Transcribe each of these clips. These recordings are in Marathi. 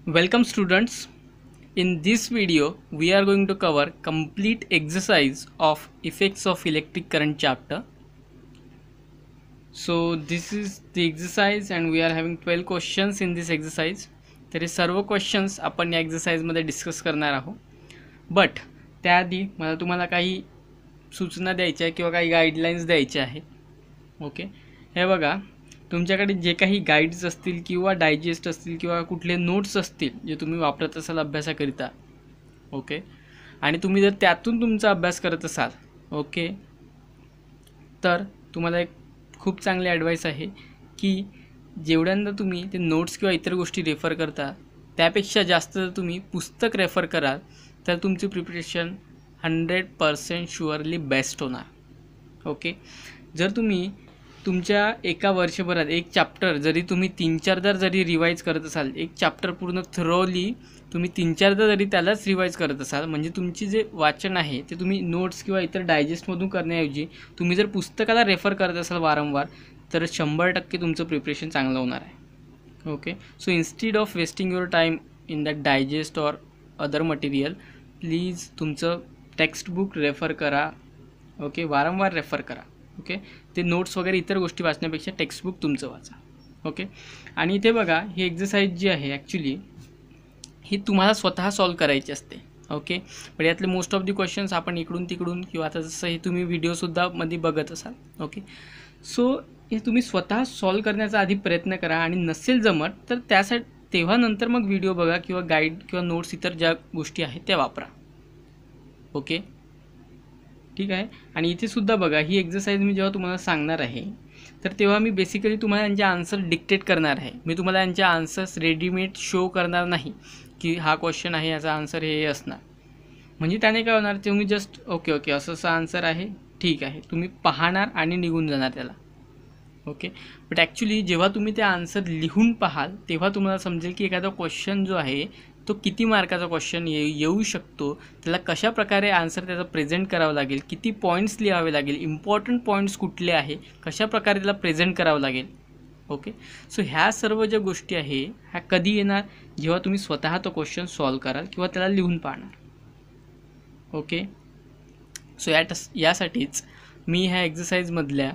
Welcome students. In this video we are going to cover complete exercise of effects of electric current chapter. So this is the exercise and we are having 12 questions in this exercise. तर हे सर्व क्वेश्चन्स आपण या एक्सरसाइजमध्ये डिस्कस करणार आहोत. बट त्याआधी मला तुम्हाला काही सूचना द्यायच्या आहे किंवा काही गाईडलाईन्स द्यायच्या आहेत. ओके, हे बघा, तुमच्याकडे जे काही गाईड्स असतील किंवा डायजेस्ट असतील किंवा कुठले नोट्स असतील जे तुम्ही वापरत असाल अभ्यासाकरिता, ओके, आणि तुम्ही जर त्यातून तुमचा अभ्यास करत असाल, ओके, तर तुम्हाला एक खूप चांगली ॲडवाईस आहे की जेवढ्यांदा तुम्ही ते नोट्स किंवा इतर गोष्टी रेफर करता त्यापेक्षा जास्त जर तुम्ही पुस्तक रेफर कराल तर तुमची प्रिपरेशन 100% शुअरली बेस्ट होणार. ओके, जर तुम्ही तुमच्या एका वर्षभरात एक चॅप्टर जरी तुम्ही 3-4दा जरी रिवाईज करत असाल, एक चॅप्टर पूर्ण थरोली तुम्ही 3-4दा जरी त्यालाच रिवाईज करत असाल, म्हणजे तुमची जे वाचन आहे ते तुम्ही नोट्स किंवा इतर डायजेस्टमधून करण्याऐवजी तुम्ही जर पुस्तकाला रेफर करत असाल वारंवार, तर 100% तुमचं प्रिपरेशन चांगलं होणार आहे. Okay, so instead of wasting your time in that digest or other material, please तुमचं टेक्स्टबुक रेफर करा. ओके, वारंवार रेफर करा. ओके, ते नोट्स वगैरे इतर गोष्टी वाचण्यापेक्षा टेक्स्टबुक तुमचं वाचा. ओके, आणि इथे बघा, ही एक्सरसाइज जी आहे ॲक्च्युली ही तुम्हाला स्वतः सॉल्व करायची असते. ओके, पण यातले मोस्ट ऑफ दी क्वेश्चन्स आपण इकडून तिकडून किंवा आता जसं हे तुम्ही व्हिडिओसुद्धा मध्ये बघत असाल. ओके, सो हे तुम्ही स्वतः सॉल्व करण्याचा आधी प्रयत्न करा आणि नसेल जमत तर त्यासाठी तेव्हा नंतर मग व्हिडिओ बघा किंवा गाईड किंवा नोट्स इतर ज्या गोष्टी आहेत त्या वापरा. ओके, ठीक आहे. आणि इथे सुद्धा बघा, ही एक्सरसाइज मी जेव्हा तुम्हाला सांगणार आहे तर तेव्हा मी बेसिकली तुम्हाला यांचे आन्सर डिक्टेट करणार आहे. मी तुम्हाला यांचे आन्सर्स रेडीमेड शो करणार नाही की हा क्वेश्चन आहे याचा आन्सर हे असणार. म्हणजे त्याने काय होणार, तुम्ही जस्ट ओके असं आन्सर आहे, ठीक आहे, तुम्ही पाहणार आणि निघून जाणार त्याला. ओके, बट ॲक्च्युली जेव्हा तुम्ही ते आन्सर लिहून पाहाल तेव्हा तुम्हाला समजेल की एखादा क्वेश्चन जो आहे तो किती मार्काचा क्वेश्चन येऊ शकतो, त्याला कशा प्रकारे आन्सर त्याचा प्रेझेंट करावं लागेल, किती पॉईंट्स लिहावे लागेल, इम्पॉर्टंट पॉईंट्स कुठले आहे, कशा प्रकारे त्याला प्रेझेंट करावं लागेल. ओके, सो ह्या सर्व ज्या गोष्टी आहे ह्या कधी येणार, जेव्हा तुम्ही स्वतः तो क्वेश्चन सॉल्व कराल किंवा त्याला लिहून पाहणार. ओके, सो यासाठीच मी ह्या एक्सरसाइजमधल्या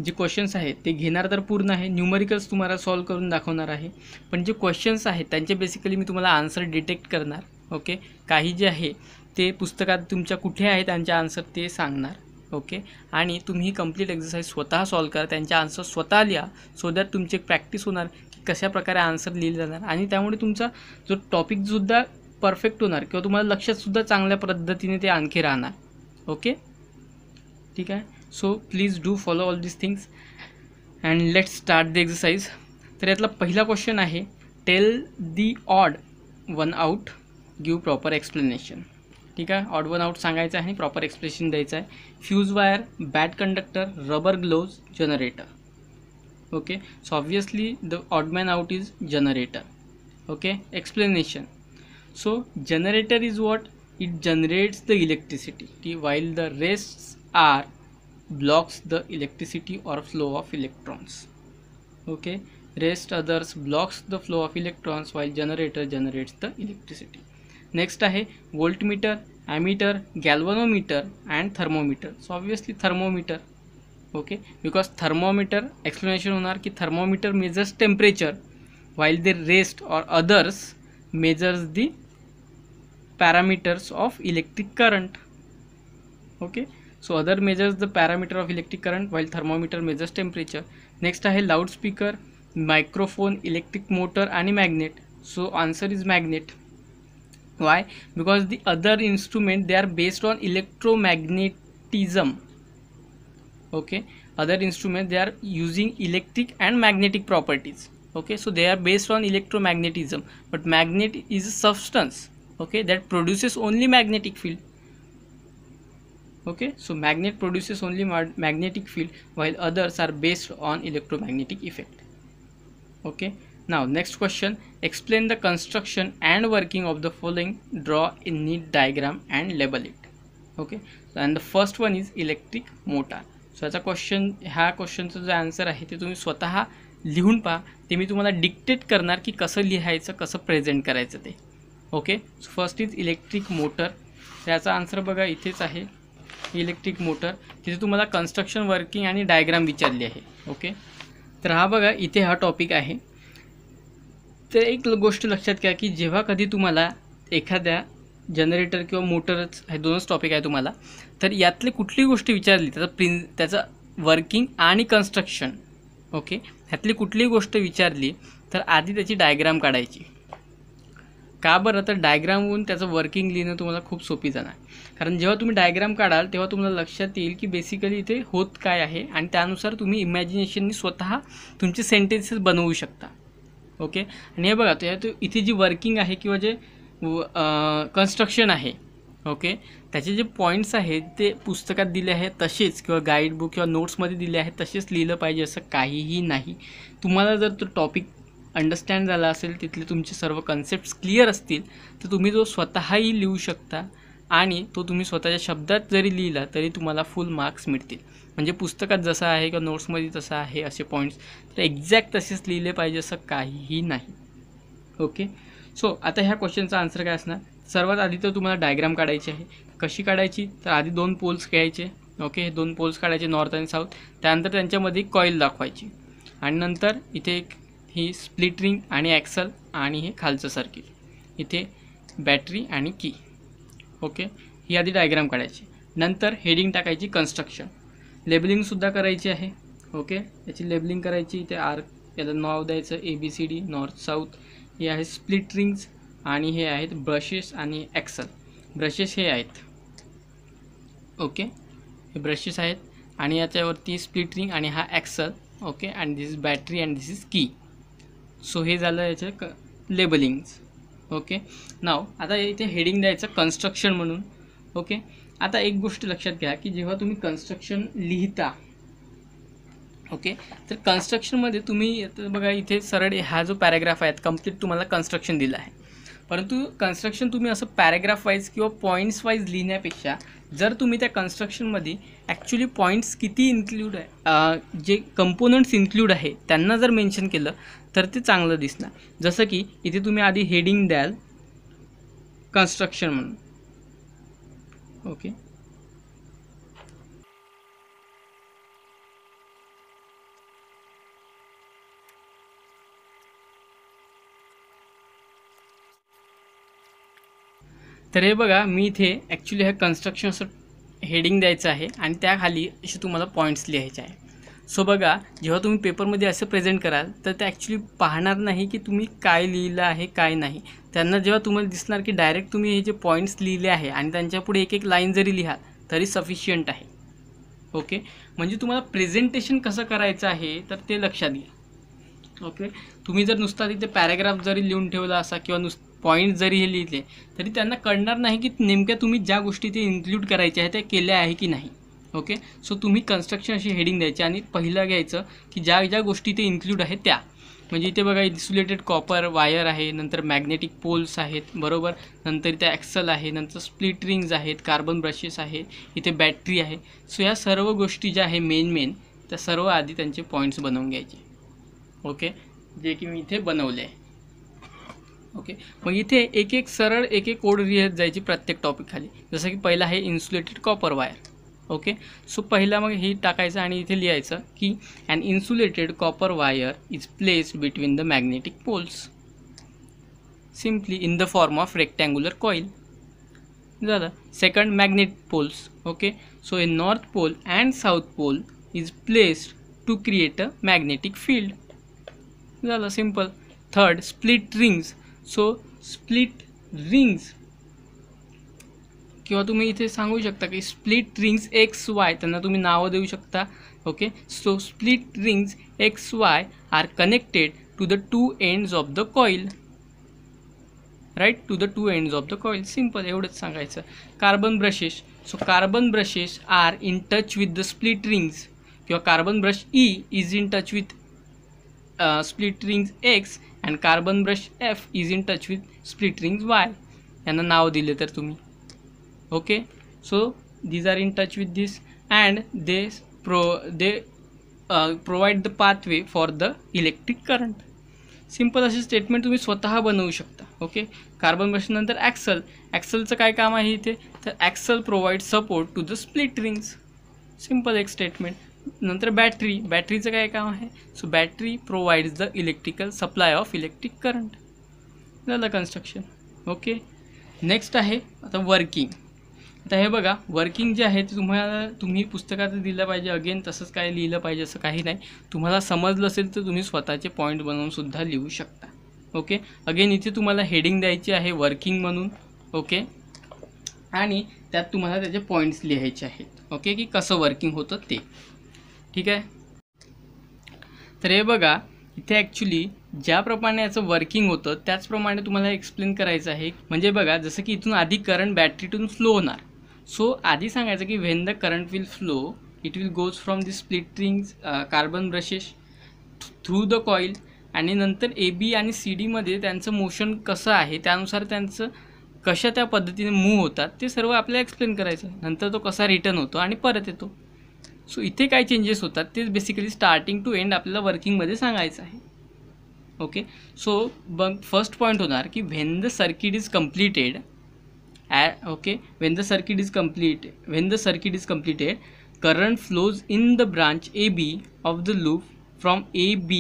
जे क्वेश्चन्स आहेत ते घेणार तर पूर्ण आहे, न्यूमरिकल्स तुम्हाला सॉल्व करून दाखवणार आहे, पण जे क्वेश्चन्स आहेत त्यांचे बेसिकली मी तुम्हाला आन्सर डिटेक्ट करणार. ओके, काही जे आहे ते पुस्तकात तुमच्या कुठे आहे त्यांचे आन्सर ते सांगणार. ओके, आणि तुम्ही कंप्लीट एक्सरसाइज स्वतः सॉल्व करा, त्यांचे आन्सर स्वतः लिहा, सो दॅट तुमची एक प्रॅक्टिस होणार की कशा प्रकारे आन्सर लिहिले जाणार, आणि त्यामुळे तुमचा जो टॉपिकसुद्धा परफेक्ट होणार किंवा तुम्हाला लक्षातसुद्धा चांगल्या पद्धतीने ते आणखी राहणार. ओके, ठीक आहे. So please do follow all this things and let's start the exercise. तर यातला पहिला क्वेश्चन आहे, tell the odd one out, give proper explanation. ठीक आहे, ऑड वन आउट सांगायचं आहे आणि प्रॉपर एक्सप्लेनेशन द्यायचं आहे. Fuse wire, bad conductor, rubber gloves, generator. Okay, so obviously the odd man out is generator. Okay, explanation. So generator is what, it generates the electricity while the rests are blocks the electricity or flow of electrons. Okay, rest others blocks the flow of electrons while generator generates the electricity. Next आहे voltmeter, ammeter, galvanometer and thermometer. So obviously thermometer. Okay, because thermometer explanation होणार की thermometer measures temperature while the rest or others measures the parameters of electric current. Okay, so other measures the parameter of electric current while thermometer measures temperature. Next आहे loudspeaker, microphone, electric motor आणि magnet. So answer is magnet. Why? Because the other instrument they are based on electromagnetism. Okay, other instrument they are using electric and magnetic properties. Okay, so they are based on electromagnetism, but magnet is a substance, okay, that produces only magnetic field. Okay, so magnet produces only magnetic field while others are based on electromagnetic effect. Okay, now next question, explain the construction and working of the following, draw a neat diagram and label it. Okay, and the first one is electric motor. So याचा क्वेश्चन, ह्या क्वेश्चनचा जो आन्सर आहे ते तुम्ही स्वतः लिहून पहा. ते मी तुम्हाला डिक्टेट करणार की कसं लिहायचं, कसं प्रेझेंट करायचं ते. Okay. So first is electric motor. त्याचा आन्सर बघा इथेच आहे, इलेक्ट्रिक मोटर. तिथे तुम्हाला कन्स्ट्रक्शन, वर्किंग आणि डायग्राम विचारली आहे. ओके. तर हा बघा इथे हा टॉपिक आहे. तर एक गोष्ट लक्षात घ्या की जेव्हा कधी तुम्हाला एखाद्या जनरेटर किंवा मोटरच हे दोनच टॉपिक आहे तुम्हाला, तर यातली कुठली गोष्ट विचारली, त्याचं वर्किंग आणि कन्स्ट्रक्शन, ओके, ह्यातली कुठलीही गोष्ट विचारली तर आधी त्याची डायग्राम काढायची. का बरं? तर डायग्रामवरून त्याचं वर्किंग लिहिणं तुम्हाला खूप सोपी जाणार. कारण जेव्हा तुम्ही डायग्राम काढाल तेव्हा तुम्हाला लक्षात येईल की बेसिकली इथे होत काय आहे आणि त्यानुसार तुम्ही इमॅजिनेशननी स्वतः तुमचे सेंटेन्सेस बनवू शकता. ओके. आणि हे बघा इथे जी वर्किंग आहे किंवा जे कन्स्ट्रक्शन आहे, ओके, त्याचे जे पॉईंट्स आहेत ते पुस्तकात दिले आहेत तसेच किंवा गाईड बुक किंवा नोट्समध्ये दिले आहेत तसेच लिहिलं पाहिजे असं काहीही नाही. तुम्हाला जर तो टॉपिक अंडरस्टँड झाला असेल, तिथले तुमचे सर्व कन्सेप्ट्स क्लिअर असतील, तर तुम्ही तो स्वतःही लिहू शकता आणि तो तुम्ही स्वतःच्या शब्दात जरी लिहिला तरी तुम्हाला फुल मार्क्स मिळतील. म्हणजे पुस्तकात जसं आहे किंवा नोट्समध्ये तसं आहे असे पॉईंट्स तर एक्झॅक्ट तसेच लिहिले पाहिजे असं काहीही नाही. ओके. सो आता ह्या क्वेश्चनचा आन्सर काय असणार? सर्वात आधी तर तुम्हाला डायग्राम काढायची आहे. कशी काढायची? तर आधी 2 पोल्स घ्यायचे. ओके. 2 पोल्स काढायचे, नॉर्थ आणि साऊथ. त्यानंतर त्यांच्यामध्ये कॉईल दाखवायची आणि नंतर इथे ही स्प्लिट रिंग आणि ॲक्सल आणि हे खालचं सर्किट, इथे बॅटरी आणि की. ओके. ही आधी डायग्राम काढायची. नंतर हेडिंग टाकायची कन्स्ट्रक्शन. लेबलिंगसुद्धा करायची आहे. ओके. याची लेबलिंग करायची. इथे याला नाव द्यायचं ABCD, नॉर्थ साऊथ. हे आहे स्प्लिट रिंग्स आणि हे आहेत ब्रशेस आणि ॲक्सल. ब्रशेस हे आहेत. ओके. हे ब्रशेस आहेत आणि याच्यावरती स्प्लिट रिंग आणि हा axle. Okay. And this is battery and this is key. So हे झालं याचं लेबलिंग्स. ओके. नाव आता इथे हेडिंग द्यायचं कन्स्ट्रक्शन म्हणून. ओके. आता एक गोष्ट लक्षात घ्या की जेव्हा तुम्ही कन्स्ट्रक्शन लिहिता, ओके, तर कन्स्ट्रक्शनमध्ये तुम्ही बघा इथे सरळ हा जो पॅराग्राफ आहे कंप्लीट तुम्हाला कन्स्ट्रक्शन दिलं आहे. परंतु कन्स्ट्रक्शन तुम्ही असं पॅराग्राफ वाईज किंवा पॉईंट्स वाईज लिहिण्यापेक्षा जर तुम्ही त्या कन्स्ट्रक्शनमध्ये ॲक्च्युली पॉईंट्स किती इन्क्लूड आहे, जे कंपोनंट्स इन्क्लूड आहे त्यांना जर मेन्शन केलं तर ते चांगलं दिसणार. जसं की इथे तुम्ही आधी हेडिंग द्याल कन्स्ट्रक्शन म्हणून. ओके. तर हे बघा मी इथे ॲक्च्युली हे कन्स्ट्रक्शन असं हेडिंग द्यायचं आहे आणि त्याखाली असे तुम्हाला पॉईंट्स लिहायचे आहे. सो बघा जेव्हा तुम्ही पेपरमध्ये असं प्रेझेंट कराल तर ते ॲक्च्युली पाहणार नाही की तुम्ही काय लिहिलं आहे काय नाही. त्यांना जेव्हा तुम्हाला दिसणार की डायरेक्ट तुम्ही हे जे पॉईंट्स लिहिले आहे आणि त्यांच्यापुढे एक एक लाईन जरी लिहाल तरी सफिशियंट आहे. ओके. म्हणजे तुम्हाला प्रेझेंटेशन कसं करायचं आहे तर ते लक्षात घ्या. ओके. तुम्ही जर नुसता तिथे पॅराग्राफ जरी लिहून ठेवला असा किंवा पॉईंट जरी हे लिहिले तरी त्यांना कळणार नाही की नेमक्या तुम्ही ज्या गोष्टी ते इन्क्लूड करायच्या आहेत त्या केल्या आहे की नाही. ओके. सो तुम्ही कन्स्ट्रक्शन अशी हेडिंग द्यायची आणि पहिलं घ्यायचं की ज्या ज्या गोष्टी ते इन्क्लूड आहेत त्या. म्हणजे इथे बघा इन्सुलेटेड कॉपर वायर आहे, नंतर मॅग्नेटिक पोल्स आहेत, बरोबर, नंतर इथे ॲक्सल आहे, नंतर स्प्लिट रिंग्ज आहेत, कार्बन ब्रशेस आहे, इथे बॅटरी आहे. सो ह्या सर्व गोष्टी ज्या आहे मेन त्या सर्व आधी त्यांचे पॉईंट्स बनवून घ्यायचे. ओके. जे की मी इथे बनवले आहे. ओके. मग इथे एक एक सरळ एक एक कोड लिहित जायची प्रत्येक टॉपिक खाली. जसं की पहिला आहे insulated copper wire. Okay. So पहिला मग हे टाकायचं आणि इथे लिहायचं की an insulated copper wire is placed between the magnetic poles simply in the form of rectangular coil. झालं. Second magnet poles. Okay. So a north pole and south pole is placed to create a magnetic field. झालं. Simple. Third split rings. So split rings किंवा तुम्ही इथे सांगू शकता की स्प्लिट रिंग्स XY, त्यांना तुम्ही नावं देऊ शकता. Okay. So split rings XY are connected to the 2 ends of the coil. Right. To the 2 ends of the coil. Simple. एवढंच सांगायचं. Carbon brushes. So carbon brushes are in touch with the split rings किंवा carbon brush E is in touch with split rings X and carbon brush F is in touch with split rings Y. यांना नाव दिले तर तुम्ही. Okay. So these are in touch with this and they provide the pathway for the electric current. Simple असे स्टेटमेंट तुम्ही स्वतः बनवू शकता. ओके, कार्बन ब्रशनंतर ॲक्सल. ॲक्सलचं काय काम आहे इथे, तर axle provide support to the split rings. Simple एक स्टेटमेंट. नंतर बॅटरी. बॅटरीचं काय काम आहे, so battery provides the electrical supply of electric current. झालं कन्स्ट्रक्शन. ओके, नेक्स्ट आहे आता वर्किंग. आता हे बघा, वर्किंग जे आहे ते तुम्ही पुस्तकात दिलं पाहिजे. अगेन तसंच काय लिहिलं पाहिजे असं काही नाही. तुम्हाला समजलं असेल तर तुम्ही स्वतःचे पॉईंट बनवून सुद्धा लिहू शकता. ओके, अगेन इथे तुम्हाला हेडिंग द्यायची आहे वर्किंग म्हणून. ओके, आणि त्यात तुम्हाला त्याचे पॉईंट्स लिहायचे आहेत. ओके, की कसं वर्किंग होतं ते. ठीक आहे. तर हे बघा, इथे ॲक्च्युली ज्याप्रमाणे याचं वर्किंग होतं त्याचप्रमाणे तुम्हाला एक्सप्लेन करायचं आहे. म्हणजे बघा, जसं की इथून आधी करंट बॅटरीतून फ्लो होणार. सो आधी सांगायचं की when the current will flow it will goes from the split rings carbon brushes through the coil. आणि नंतर ए बी आणि सी डीमध्ये त्यांचं मोशन कसं आहे, त्यानुसार त्यांचं कशा त्या पद्धतीने मूव्ह होतात ते सर्व आपल्याला एक्सप्लेन करायचं. नंतर तो कसा रिटर्न होतो आणि परत येतो. सो इथे काय चेंजेस होतात ते बेसिकली स्टार्टिंग टू एंड आपल्याला वर्किंगमध्ये सांगायचं आहे. ओके, सो फर्स्ट पॉईंट होणार की when the circuit is completed. Okay, when the circuit is completed, current flows in the branch AB of the loop from AB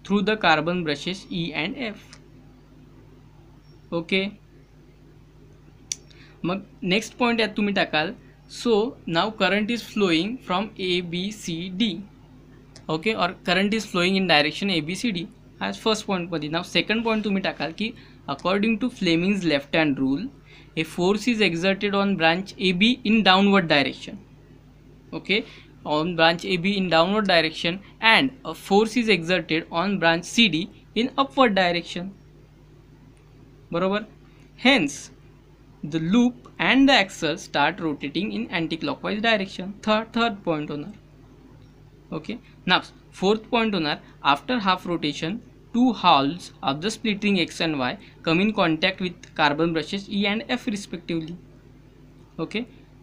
through the carbon brushes E and F. Okay, मग नेक्स्ट पॉईंट यात तुम्ही टाकाल, so now current is flowing from ABCD. Okay, or current is flowing in direction ABCD. आज फर्स्ट पॉईंटमध्ये. नाव सेकंड पॉईंट तुम्ही टाकाल की according to Fleming's left hand rule a force is exerted on branch AB in downward direction. Okay, on branch AB in downward direction, and a force is exerted on branch CD in upward direction. बरोबर. Hence the loop and the axle start rotating in anti-clockwise direction. Third point होणार. Okay, now fourth point होणार, after half rotation two halves of the split ring X and Y come in contact with carbon brushes E and F respectively. Okay,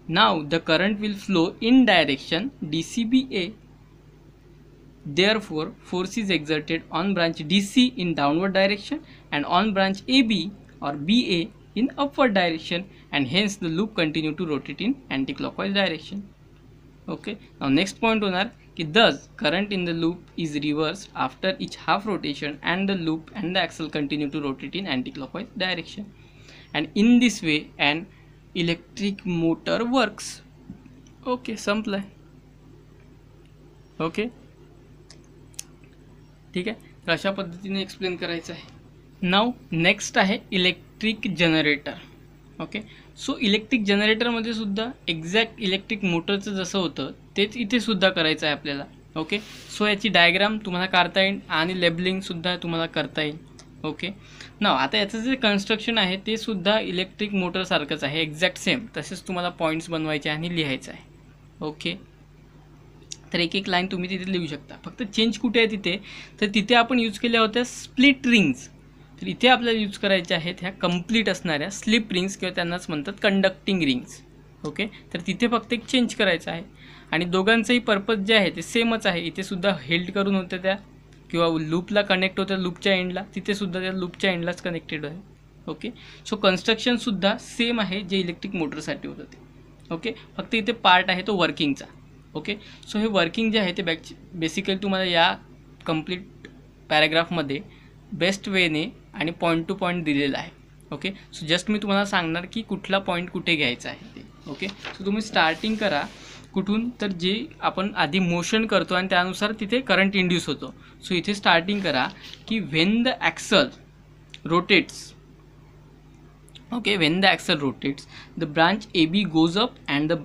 now the current will flow in direction DCBA. Therefore, force is exerted on branch DC in downward direction and on branch AB or BA in upward direction, and hence the loop continue to rotate in anti-clockwise direction. Okay, now next point होणार कि thus current in the loop is reversed after each half rotation, and the loop and the axle continue to rotate in anti-clockwise direction, and in this way an electric motor works. Okay, संपलं. ओके, ठीक आहे. तर अशा पद्धतीने एक्सप्लेन करायचं आहे. नाव नेक्स्ट आहे electric generator. Okay, so electric जनरेटरमध्ये सुद्धा एक्झॅक्ट इलेक्ट्रिक मोटरचं जसं होतं तेच इथे सुद्धा करायचं आहे आपल्याला. ओके, सो याची डायग्राम तुम्हाला काढता येईल आणि लेबलिंगसुद्धा तुम्हाला करता येईल. ओके, नाव आता याचं जे कन्स्ट्रक्शन आहे ते सुद्धा इलेक्ट्रिक मोटरसारखंच आहे, एक्झॅक्ट सेम. तसेच तुम्हाला पॉईंट्स बनवायचे आणि लिहायचं आहे. ओके, तर एक एक लाईन तुम्ही तिथे लिहू शकता. फक्त चेंज कुठे आहे तिथे, तर तिथे आपण यूज केल्या होत्या स्प्लिट रिंग्स. तर इथे आपल्याला यूज करायच्या आहेत ह्या कंप्लीट असणाऱ्या स्लिप रिंग्स, किंवा त्यांनाच म्हणतात कंडक्टिंग रिंग्स. ओके, तर तिथे फक्त एक चेंज करायचं आहे. आणि दोघांचंही पर्पज जे आहे ते सेमच आहे. इथे सुद्धा हेल्ड करून होत्या त्या, किंवा लूपला कनेक्ट होत्या लूपच्या एंडला, तिथे सुद्धा त्या लूपच्या एंडलाच कनेक्टेड आहे. ओके, सो कन्स्ट्रक्शनसुद्धा सेम आहे जे इलेक्ट्रिक मोटरसाठी होतं ते. ओके, फक्त इथे पार्ट आहे तो वर्किंगचा. ओके, सो हे वर्किंग जे आहे ते बेसिकली तुम्हाला या कंप्लीट पॅराग्राफमध्ये बेस्ट वेने आणि पॉईंट टू पॉईंट दिलेला आहे. ओके, सो जस्ट मी तुम्हाला सांगणार की कुठला पॉईंट कुठे घ्यायचा आहे ते. ओके, सो तुम्ही स्टार्टिंग करा कुठून, तर जे आपण आधी मोशन करतो आणि त्यानुसार तिथे करंट इंड्यूस होतो. सो इथे स्टार्टिंग करा की when the axle rotates. Okay, when the axle rotates, the branch AB goes up and the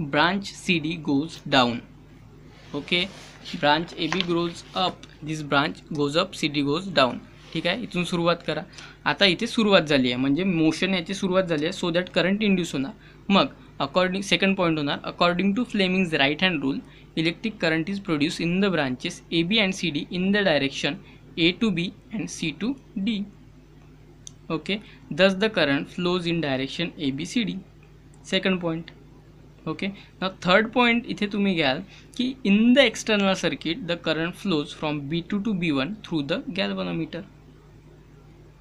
branch CD goes down. Okay, branch AB goes up, this branch goes up, CD goes down. ठीक आहे, इथून सुरुवात करा. आता इथे सुरुवात झाली आहे म्हणजे मोशन याची सुरुवात झाली आहे, सो दॅट करंट इंड्यूस होणार. मग सेकंड पॉईंट होणार, according to Fleming's right hand rule electric current is produce in the branches AB and CD in the direction A to B and C to D. Okay, thus the current flows in direction ABCD. Second point. Okay. Now third point इथे तुम्ही घ्याल की in the external circuit the current flows from B2 to B1 through the galvanometer.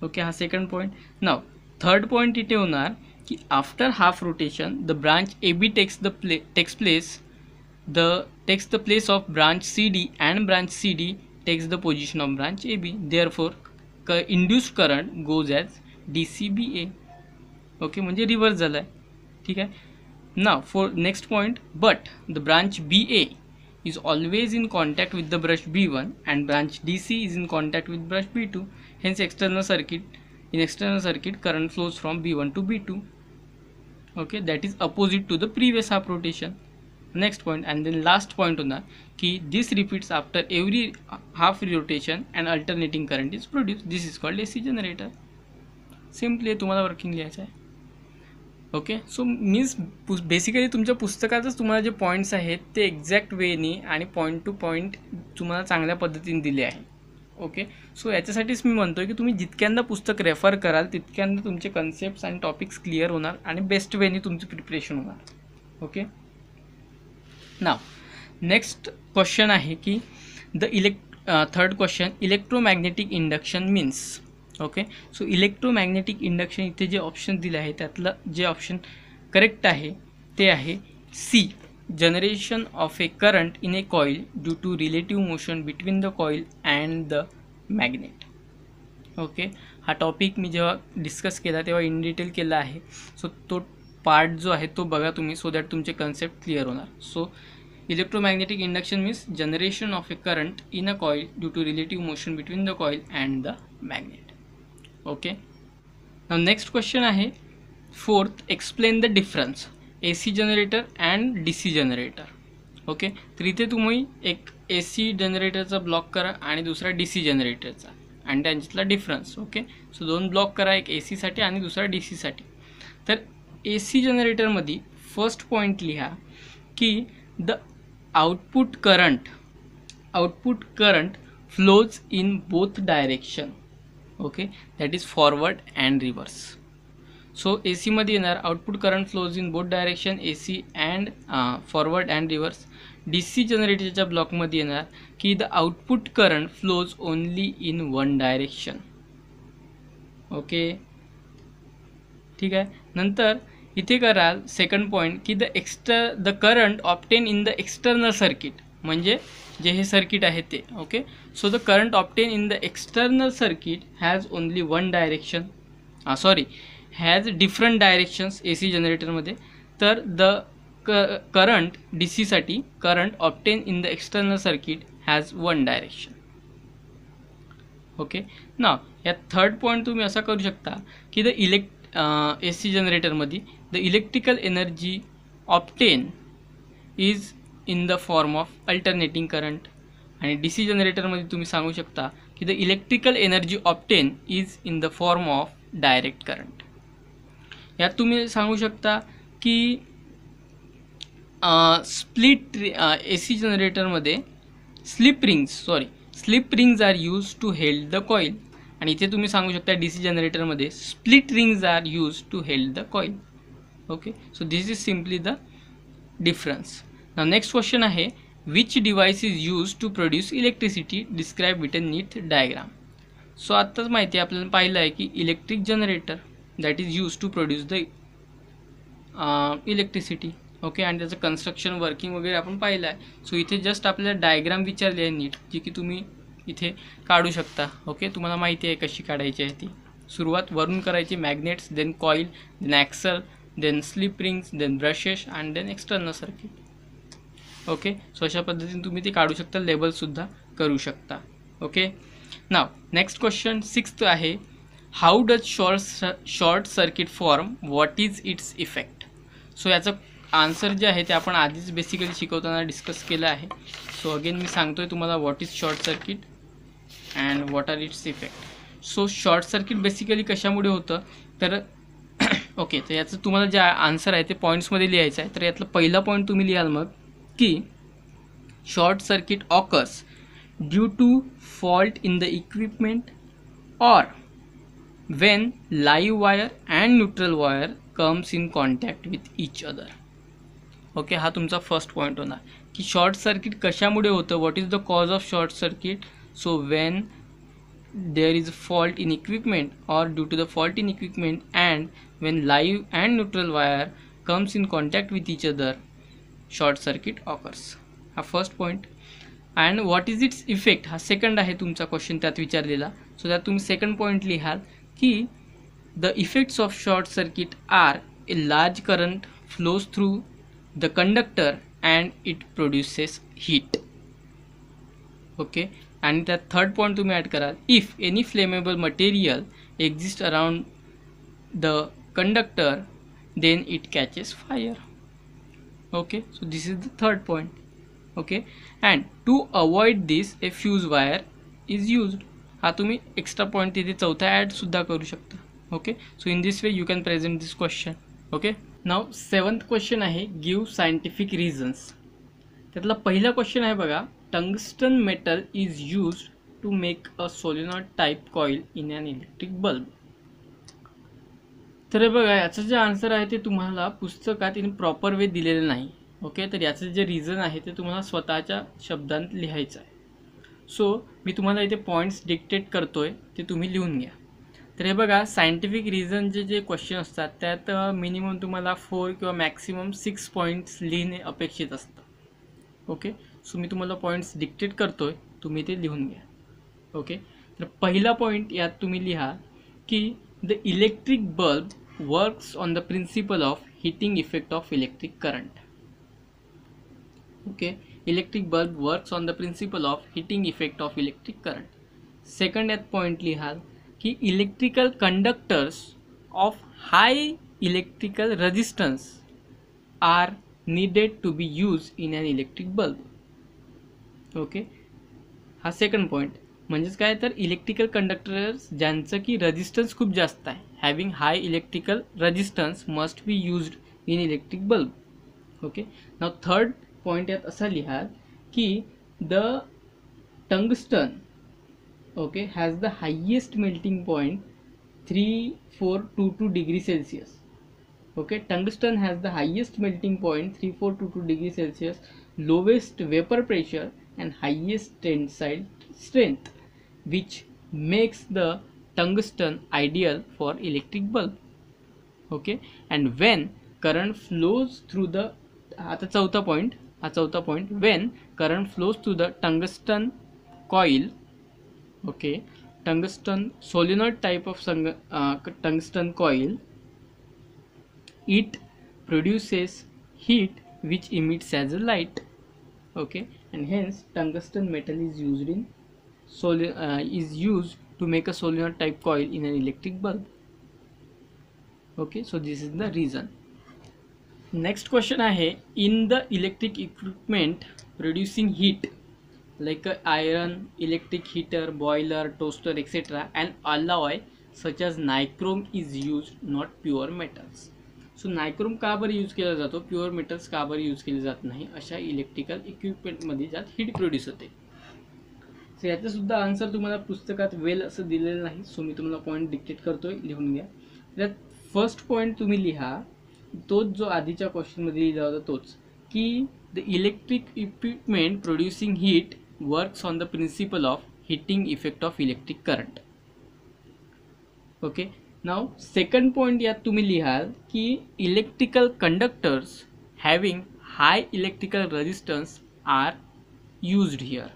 Okay, हा second point. Now third point इथे होणार की after half rotation the branch AB takes the place of branch CD and branch CD takes the position of branch AB. Therefore induced current goes as DCBA. Okay, म्हणजे रिव्हर्स झाला आहे. ठीक आहे. Now for next point, but the branch BA is always in contact with the brush B1 and branch DC is in contact with brush B2. Hence external circuit current flows from B1 to B2. Okay, that is opposite to the previous half rotation. Next point and then last point होणार की this repeats after every half rotation and alternating current is produced. This is called AC generator. Simply तुम्हाला वर्किंग लिहायचं आहे. ओके, सो मीन्स बेसिकली तुमच्या पुस्तकातच तुम्हाला जे पॉईंट्स आहेत ते एक्झॅक्ट वेनी आणि पॉईंट टू पॉईंट तुम्हाला चांगल्या पद्धतीने दिले आहे. ओके, सो याच्यासाठीच मी म्हणतो आहे की तुम्ही जितक्यांदा पुस्तक रेफर कराल तितक्यांदा तुमचे कन्सेप्ट्स आणि टॉपिक्स क्लिअर होणार आणि बेस्ट वेनी तुमची प्रिपरेशन होणार. ओके. नाव नेक्स्ट क्वेश्चन आहे की third question, electromagnetic induction means. Okay, so electromagnetic induction इथे जे ऑप्शन दिले आहे त्यातलं जे ऑप्शन करेक्ट आहे ते आहे C, generation of a current in a coil due to relative motion between the coil and the magnet. Okay, हा टॉपिक मी जेव्हा डिस्कस केला तेव्हा इन डिटेल केला आहे. सो तो पार्ट जो आहे तो बघा तुम्ही, सो दॅट तुमचे कन्सेप्ट क्लिअर होणार. So electromagnetic induction means generation of a current in a coil due to relative motion between the coil and the magnet. Okay. Now next question आहे fourth, explain the difference AC generator and DC generator. Okay, तर इथे तुम्ही एक AC जनरेटरचा ब्लॉक करा आणि दुसरा DC जनरेटरचा आणि त्यांच्यातला डिफरन्स. ओके, सो दोन ब्लॉक करा, एक AC साठी आणि दुसरा DC साठी. तर AC जनरेटरमध्ये फर्स्ट पॉईंट लिहा की the output current flows in both direction. Okay, that is forward and reverse. So AC मध्ये येणार output current flows in both direction AC and forward and reverse. DC जनरेटरच्या ब्लॉकमध्ये येणार की the output current flows only in one direction. Okay, ठीक आहे. नंतर इथे कराल सेकंड पॉईंट की the current obtain in the external circuit, म्हणजे जे हे सर्किट आहे ते. Okay, so the current obtain in the external circuit has only one direction, has different directions AC जनरेटरमध्ये. तर द करंट DC साठी current obtain in the external circuit has one direction. Okay. ना या थर्ड पॉईंट तुम्ही असा करू शकता की द AC जनरेटरमध्ये the electrical energy obtain is in the form of alternating current. आणि DC जनरेटरमध्ये तुम्ही सांगू शकता की the electrical energy obtain is in the form of direct current. यात तुम्ही सांगू शकता की AC जनरेटरमध्ये slip rings are use to held the coil. आणि इथे तुम्ही सांगू शकता DC जनरेटरमध्ये split rings are use to held the coil. Okay, so this is simply the difference. Now next question आहे which device is use to produce electricity, describe with a neat diagram. So आत्ताच माहिती आहे आपल्याला पाहिलं आहे की electric generator that is use to produce the electricity. Okay, आणि त्याचं कन्स्ट्रक्शन वर्किंग वगैरे आपण पाहिलं आहे. सो इथे जस्ट आपल्याला डायग्राम विचारली आहे नीट, जी की तुम्ही इथे काढू शकता. ओके, तुम्हाला माहिती आहे कशी काढायची आहे ती. सुरुवात वरून करायची, magnets, then coil, then axle, then slip rings, then brushes and then external circuit. Okay, so अशा पद्धतीने तुम्ही ते काढू शकता, लेबलसुद्धा करू शकता. Okay. Now next question sixth आहे how does short circuit form, what is its effect. So याचं आन्सर जे आहे ते आपण आधीच बेसिकली शिकवताना डिस्कस केलं आहे. सो अगेन मी सांगतो आहे तुम्हाला what is short circuit and what are its effect. So short circuit basically कशामुळे होतं तर ओके, तर याचं तुम्हाला जे आन्सर आहे ते पॉईंट्समध्ये लिहायचं आहे. तर यातलं पहिला पॉईंट तुम्ही लिहाल मग की short circuit occurs due to fault in the equipment or when live wire and neutral wire comes in contact with each other. Okay, हा तुमचा फर्स्ट पॉईंट होणार की शॉर्ट सर्किट कशामुळे होतं, what is the cause of short circuit. So when there is a fault in equipment or due to the fault in equipment and when live and neutral wire comes in contact with each other, short circuit occurs. हा first point. And what is its effect, हा सेकंड आहे तुमचा क्वेश्चन त्यात विचारलेला. सो त्यात तुम्ही सेकंड पॉईंट लिहाल की the effects of short circuit are a large current flows through the conductor and it produces heat. Okay, आणि त्यात थर्ड पॉईंट तुम्ही ॲड कराल, if any flammable material exist around the conductor then it catches fire. Okay, so this is the third point. Okay, and to avoid this a fuse wire is used. हा तुम्ही एक्स्ट्रा पॉईंट तिथे चौथा ॲडसुद्धा करू शकता. Okay, so in this way you can present this question. Okay, now seventh question आहे गिव्ह सायंटिफिक रिझन्स. त्यातला पहिला क्वेश्चन आहे बघा, tungsten metal is used to make a solenoid type coil in an electric bulb. तर बघा याचं जे आन्सर आहे ते तुम्हाला पुस्तकात इन प्रॉपर वे दिलेलं नाही. ओके, तर याचं जे रिझन आहे ते तुम्हाला स्वतःच्या शब्दांत लिहायचं आहे. सो मी तुम्हाला इथे पॉईंट्स डिक्टेट करतोय, ते तुम्ही लिहून घ्या. तर हे बघा, सायंटिफिक रिझनचे जे क्वेश्चन असतात त्यात मिनिमम तुम्हाला 4 किंवा मॅक्सिमम 6 पॉईंट्स लिहिणे अपेक्षित असतं. ओके, सो मी तुम्हाला पॉईंट्स डिक्टेट करतोय, तुम्ही ते लिहून घ्या. ओके, तर पहिला पॉईंट यात तुम्ही लिहा की the electric bulb works on the principle of heating effect of electric current. Okay, electric bulb works on the principle of heating effect of electric current. Second यात पॉईंट लिहाल की electrical conductors of high electrical resistance are needed to be used in an electric bulb. Okay, हा सेकंड पॉईंट. म्हणजेच काय, तर इलेक्ट्रिकल कंडक्टर्स ज्यांचं की रेजिस्टन्स खूप जास्त आहे, having high electrical resistance must be used in electric bulb. Okay, now third point यात असा लिहाल की the tungsten okay has the highest melting point 3422 degree Celsius. Okay, tungsten has the highest melting point 3422 degree Celsius, lowest vapor pressure and highest tensile strength, which makes the tungsten ideal for electric bulb. Okay, and when current flows through the आता चौथा point when current flows through the tungsten coil, okay, tungsten solenoid type of tungsten coil, it produces heat which emits as a light. Okay, and hence tungsten metal is used in to make a solenoid type coil in an electric bulb. Okay, so this is the reason. Next question आहे, in the electric equipment producing heat like a iron, electric heater, boiler, toaster, etc., an alloy such as nichrome is used, not pure metals. So nichrome का बरं यूज केला जातो, प्युअर मेटल्स का बरं यूज केले जात नाही अशा इलेक्ट्रिकल इक्विपमेंटमध्ये ज्यात हीट प्रोड्यूस होते. सो याचं सुद्धा आन्सर तुम्हाला पुस्तकात वेल असं दिलेलं नाही. सो मी तुम्हाला पॉईंट डिक्टेट करतोय, लिहून घ्या. त्यात फर्स्ट पॉईंट तुम्ही लिहा तोच जो आधीच्या क्वेश्चनमध्ये लिहिला होता तोच, की the electric equipment producing heat works on the principle of heating effect of electric current. Okay, now second point यात तुम्ही लिहाल की electrical conductors having high electrical resistance are used here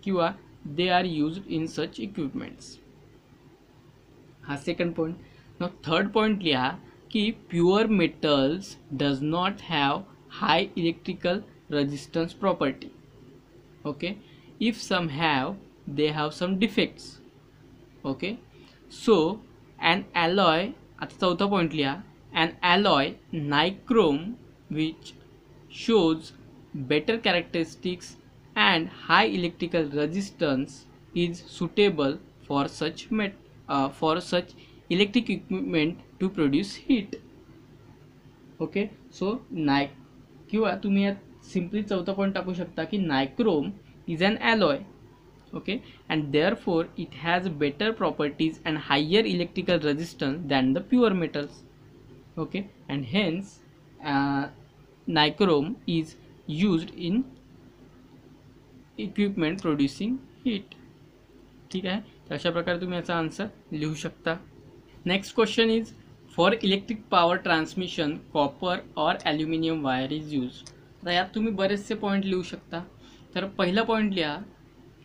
किंवा they are used in such equipments. हा second point. Now third point लिहा की pure metals does not have high electrical resistance property. Okay, if some have they have some defects. Okay, so an alloy, आता चौथा पॉइंट लिहा, an alloy nichrome which shows better characteristics and high electrical resistance is suitable for such electric equipment to produce heat. Okay, so किंवा तुम्ही यात सिम्पली चौथा पॉइंट टाकू शकता की nichrome is an alloy. Okay, and therefore it has better properties and higher electrical resistance than the pure metals. Okay, and hence nichrome is used in equipment producing heat. ठीक आहे, तर अशा प्रकारे तुम्ही याचा आन्सर लिहू शकता. Next question is for electric power transmission copper और ॲल्युमिनियम वायर इज यूज. आता यात तुम्ही बरेचसे पॉईंट लिहू शकता. तर पहिला पॉईंट लिहा,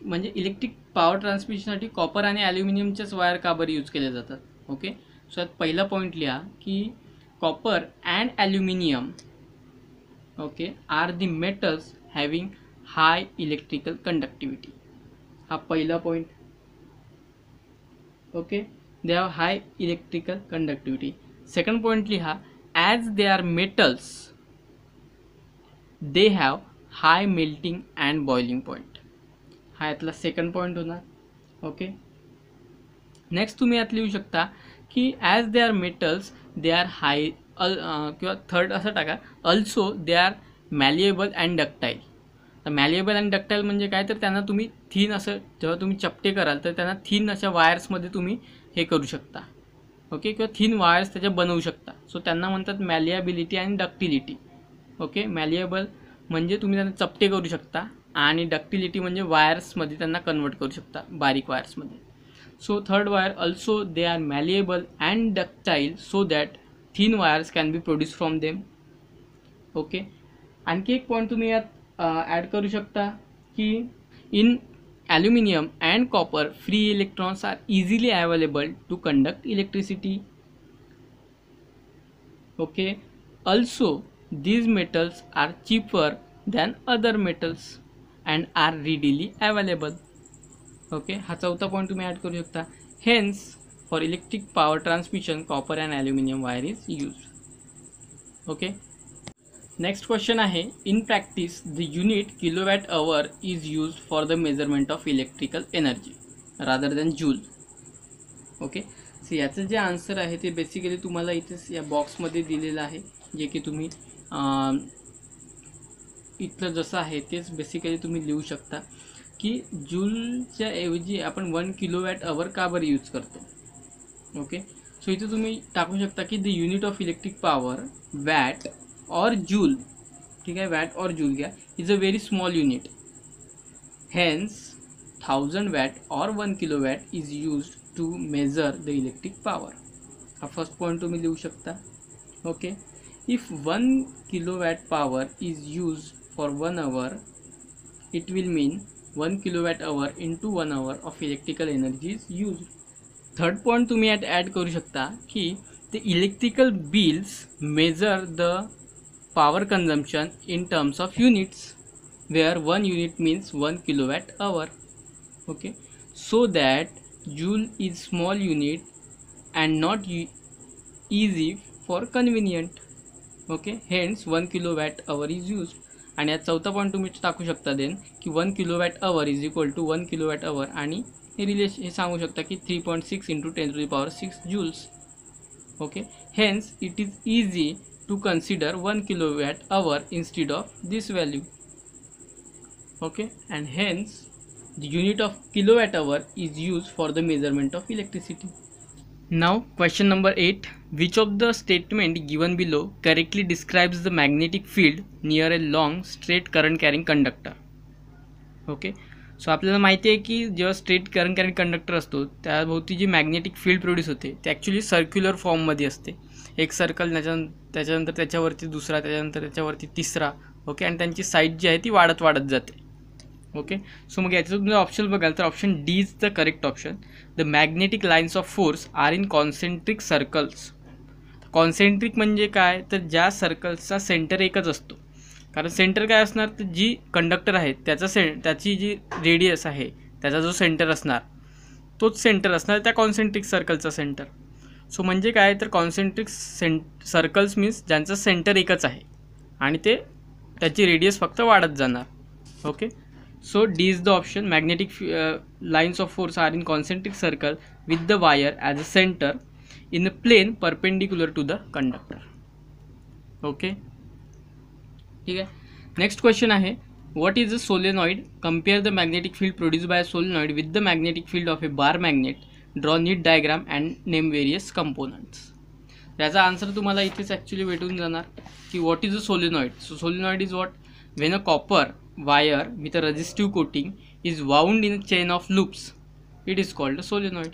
म्हणजे इलेक्ट्रिक पॉवर ट्रान्समिशनसाठी कॉपर आणि ॲल्युमिनियमच्याच वायर का बरं यूज केले जातात. ओके, सो यात पहिला पॉईंट लिहा की copper and aluminium okay are the metals having high electrical conductivity. हा पहिला पॉईंट. Okay, they have high electrical conductivity. Second point लिहा, as they are metals they have high melting and boiling point. हा यातला सेकंड पॉईंट होणार. ओके, नेक्स्ट तुम्ही यात लिहू शकता की as they are metals they are high किंवा थर्ड असं टाका, also they are malleable and ductile. तर मॅलिएबल अँड डक्टाईल म्हणजे काय, तर त्यांना तुम्ही थीन असं जेव्हा तुम्ही चपटे कराल तर त्यांना थीन अशा वायर्समध्ये तुम्ही हे करू शकता. ओके, किंवा थीन वायर्स त्याच्या बनवू शकता. सो त्यांना म्हणतात मॅलिएबिलिटी आणि डक्टिलिटी. ओके, मॅलिएबल म्हणजे तुम्ही त्यांना चपटे करू शकता आणि डक्टिलिटी म्हणजे वायर्समध्ये त्यांना कन्वर्ट करू शकता, बारीक वायर्समध्ये. So third wire also they are malleable and ductile so that thin wires can be produce from them. Okay, आणखी एक पॉईंट तुम्ही यात ॲड करू शकता की in aluminum and copper free electrons are easily available to conduct electricity. Okay, also these metals are cheaper than other metals and are readily available. Okay, हा चौथा पॉईंट तुम्ही ॲड करू शकता. Hence for electric power transmission copper and aluminum wire is used. Okay, next question आहे, in practice the unit kilowatt hour is use for the measurement of electrical energy rather than joule. Okay, so याचं जे आन्सर आहे ते बेसिकली तुम्हाला इथेच या बॉक्समध्ये दिलेलं आहे, जे की तुम्ही इथलं जसं आहे तेच बेसिकली तुम्ही लिहू शकता की जूलच्या ऐवजी आपण 1 किलोवॅट अवर का बरं यूज करतो. ओके, सो इथे तुम्ही टाकू शकता की the unit of electric power watt or joule. ठीक है, वैट और जूल क्या is a very small unit. Hence 1000 watt or 1 kilowatt is used to measure the electric power. हा फर्स्ट पॉईंट तुम्ही लिहू शकता. Okay, if 1 kilowatt power is use for 1 hour it will mean 1 kilowatt hour into 1 hour of electrical energy is use. Third point तुम्ही यात ॲड करू शकता की the electrical bills measure the power consumption in terms of units where 1 unit means 1 kilowatt hour. Okay, so that joule is small unit and not easy for convenient. Okay, hence 1 kilowatt hour is used. आणि यात चौथा पॉईंट तुम्ही टाकू शकता देन की 1 kilowatt hour is equal to 1 kilowatt hour आणि हे सांगू शकता की 3.6 × 10⁶ joules. Okay, hence it is easy to consider 1 kilowatt hour instead of this value. Okay, and hence the unit of kilowatt hour is used for the measurement of electricity. Now question number 8, which of the statement given below correctly describes the magnetic field near a long straight current carrying conductor. Okay, so आपल्याला माहिती आहे की जेव्हा स्ट्रेट करंट कॅरिंग कंडक्टर असतो त्याभोवती जी मॅग्नेटिक फील्ड प्रोड्यूस होते ते ॲक्च्युली सर्क्युलर फॉर्ममध्ये असते. एक सर्कल, त्याच्यानंतर त्याच्यावरती दुसरा, त्याच्यानंतर त्याच्यावरती तिसरा. ओके, आणि त्यांची साईज जी आहे ती वाढत वाढत जाते. ओके, सो मग याचं तुम्ही ऑप्शन बघाल तर option D is the correct option. The magnetic lines of force are in concentric circles. Concentric म्हणजे काय, तर ज्या सर्कल्सचा सेंटर एकच असतो. कारण सेंटर काय असणार, तर जी कंडक्टर आहे त्याची जी रेडियस आहे त्याचा जो सेंटर असणार तोच सेंटर असणार त्या कॉन्सेंट्रिक सर्कलचा सेंटर. सो म्हणजे काय, तर कॉन्सेंट्रिक सर्कल्स मीन्स ज्यांचं सेंटर एकच आहे आणि त्याची रेडियस फक्त वाढत जाणार. Okay, so D is the option. Magnetic lines of force are in concentric circle with the wire as a centre in a plane perpendicular to the conductor. Okay, ठीक आहे. नेक्स्ट क्वेश्चन आहे, what is a solenoid, compare the magnetic field produce by solenoid with the magnetic field of a bar magnet, draw NEET diagram and name various components. याचा आन्सर तुम्हाला इथेच ॲक्च्युली भेटून जाणार की what is a solenoid. So solenoid is what when a copper wire with a resistive coating is wound in a chain of loops, it is called a solenoid.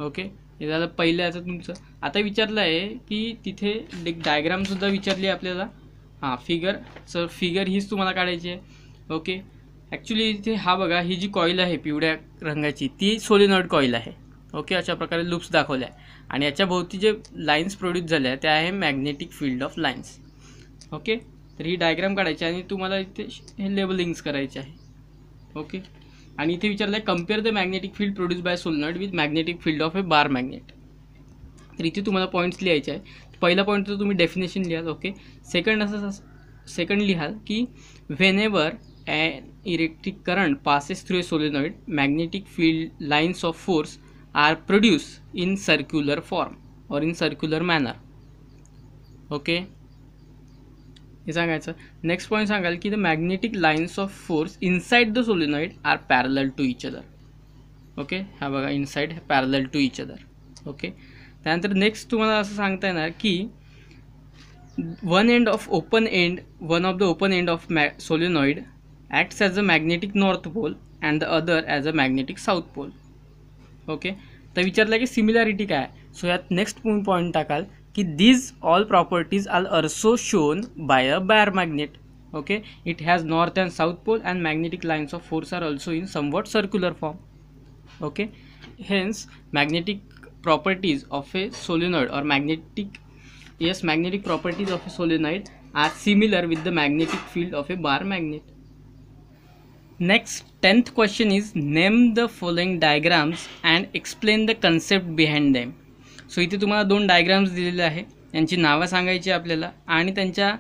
Okay, हे झालं पहिलं याचं तुमचं. आता विचारलं आहे की तिथे एक डायग्रामसुद्धा विचारली आहे आपल्याला. हां, फिगर. सर फिगर हीच तुम्हाला काढायची आहे. ओके, ॲक्च्युली इथे हा बघा, ही जी कॉईल आहे पिवळ्या रंगाची ती सोलिनॉइड कॉईल आहे. ओके, अशा प्रकारे लूप्स दाखवल्या आहे आणि याच्या भोवती जे लाईन्स प्रोड्यूस झाल्या आहेत त्या आहे magnetic field of lines. Okay, तर ही डायग्राम काढायची आणि तुम्हाला इथे हे लेबलिंग्स करायचे आहे. ओके, आणि इथे विचारलं आहे compare the magnetic field produce bye solenoid with magnetic field of a bar magnet. तर इथे तुम्हाला पॉईंट्स लिहायचे आहे. पहिला पॉईंट तर तुम्ही डेफिनेशन लिहाल. ओके, सेकंड लिहाल की whenever an electric current passes through a solenoid, magnetic field lines of force are produced in circular form or in circular manner. Okay, हे सांगायचं. नेक्स्ट पॉईंट सांगाल की the magnetic lines of force inside the solenoid are parallel to each other. Okay, हा बघा inside parallel to each other. Okay, त्यानंतर नेक्स्ट तुम्हाला असं सांगता येणार की one of the open end of solenoid acts as a magnetic north pole and the other as a magnetic south pole. Okay, तर विचारलं की सिमिलॅरिटी काय. सो यात नेक्स्ट पॉईंट टाकाल की these all properties are also shown by a bare magnet. Okay, it has north and south pole and magnetic lines of force are also in somewhat circular form. Okay, hence magnetic properties of a solenoid or magnetic properties of a solenoid are similar with the magnetic field of a bar magnet. Next, 10th question is name the following diagrams and explain the concept behind them. So इथे तुम्हाला दोन डायग्राम्स दिलेले आहे, यांची नावं सांगायची आपल्याला आणि त्यांच्या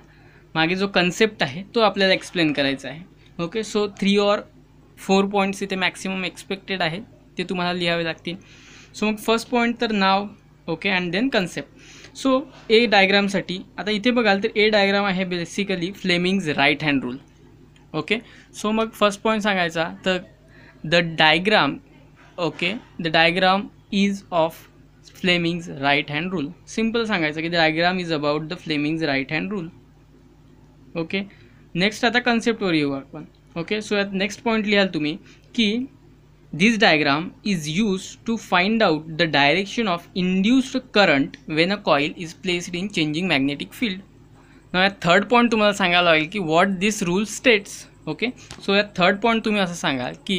मागे जो कन्सेप्ट आहे तो आपल्याला एक्सप्लेन करायचा आहे. ओके, सो 3 or 4 पॉईंट्स इथे मॅक्सिमम एक्सपेक्टेड आहेत, ते तुम्हाला लिहावे लागतील. सो मग फर्स्ट पॉईंट तर नाव. Okay, and then concept. So a डायग्रामसाठी आता इथे बघाल तर ए डायग्राम आहे basically Fleming's right hand rule. Okay, so मग फर्स्ट पॉईंट सांगायचा तर the diagram. Okay, the diagram is of Fleming's right hand rule. Simple सांगायचं की the diagram is about the Fleming's right hand rule. Okay, next आता कन्सेप्टवर येऊ आपण. ओके, सो यात नेक्स्ट पॉईंट लिहाल तुम्ही की this diagram is used to find out the direction of induced current when a coil is placed in changing magnetic field. Now at third point तुम्हाला सांगायला लागेल की what this rule states. Okay, so at third point तुम्ही असं सांगाल की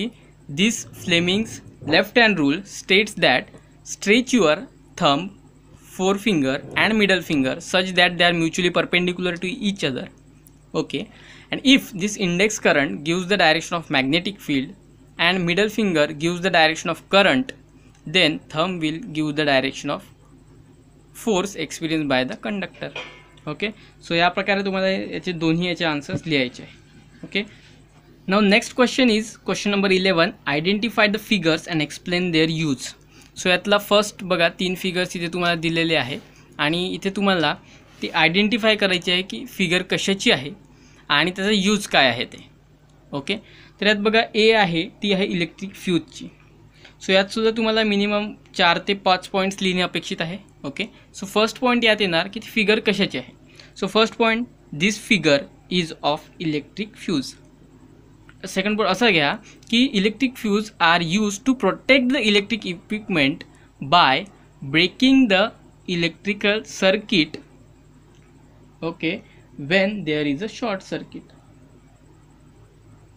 this Fleming's left hand rule states that stretch your thumb, forefinger and middle finger such that they are mutually perpendicular to each other. Okay, and if this index current gives the direction of magnetic field and middle finger gives the direction of current, then thumb will give the direction of force experienced by the conductor. Okay, so या प्रकारे तुम्हाला याचे दोन्ही याचे आन्सर्स लिहायचे आहे. Okay, now next question is question number 11. Identify the figures and explain their use. So यातला फर्स्ट बघा 3 फिगर्स इथे तुम्हाला दिलेले आहे आणि इथे तुम्हाला ती आयडेंटिफाय करायची आहे की फिगर कशाची आहे आणि त्याचा यूज काय आहे ते. ओके, तर यात बघा ए आहे ती आहे इलेक्ट्रिक फ्यूजची. सो यात सुद्धा तुम्हाला मिनिमम 4 ते 5 पॉईंट्स लिहिणे अपेक्षित आहे. ओके, सो फर्स्ट पॉईंट यात येणार की ती फिगर कशाची आहे. So first point, this figure is of electric fuse. Second point असं घ्या की electric fuse are use to protect the electric equipment by breaking the electrical circuit. Okay, when there is a short circuit.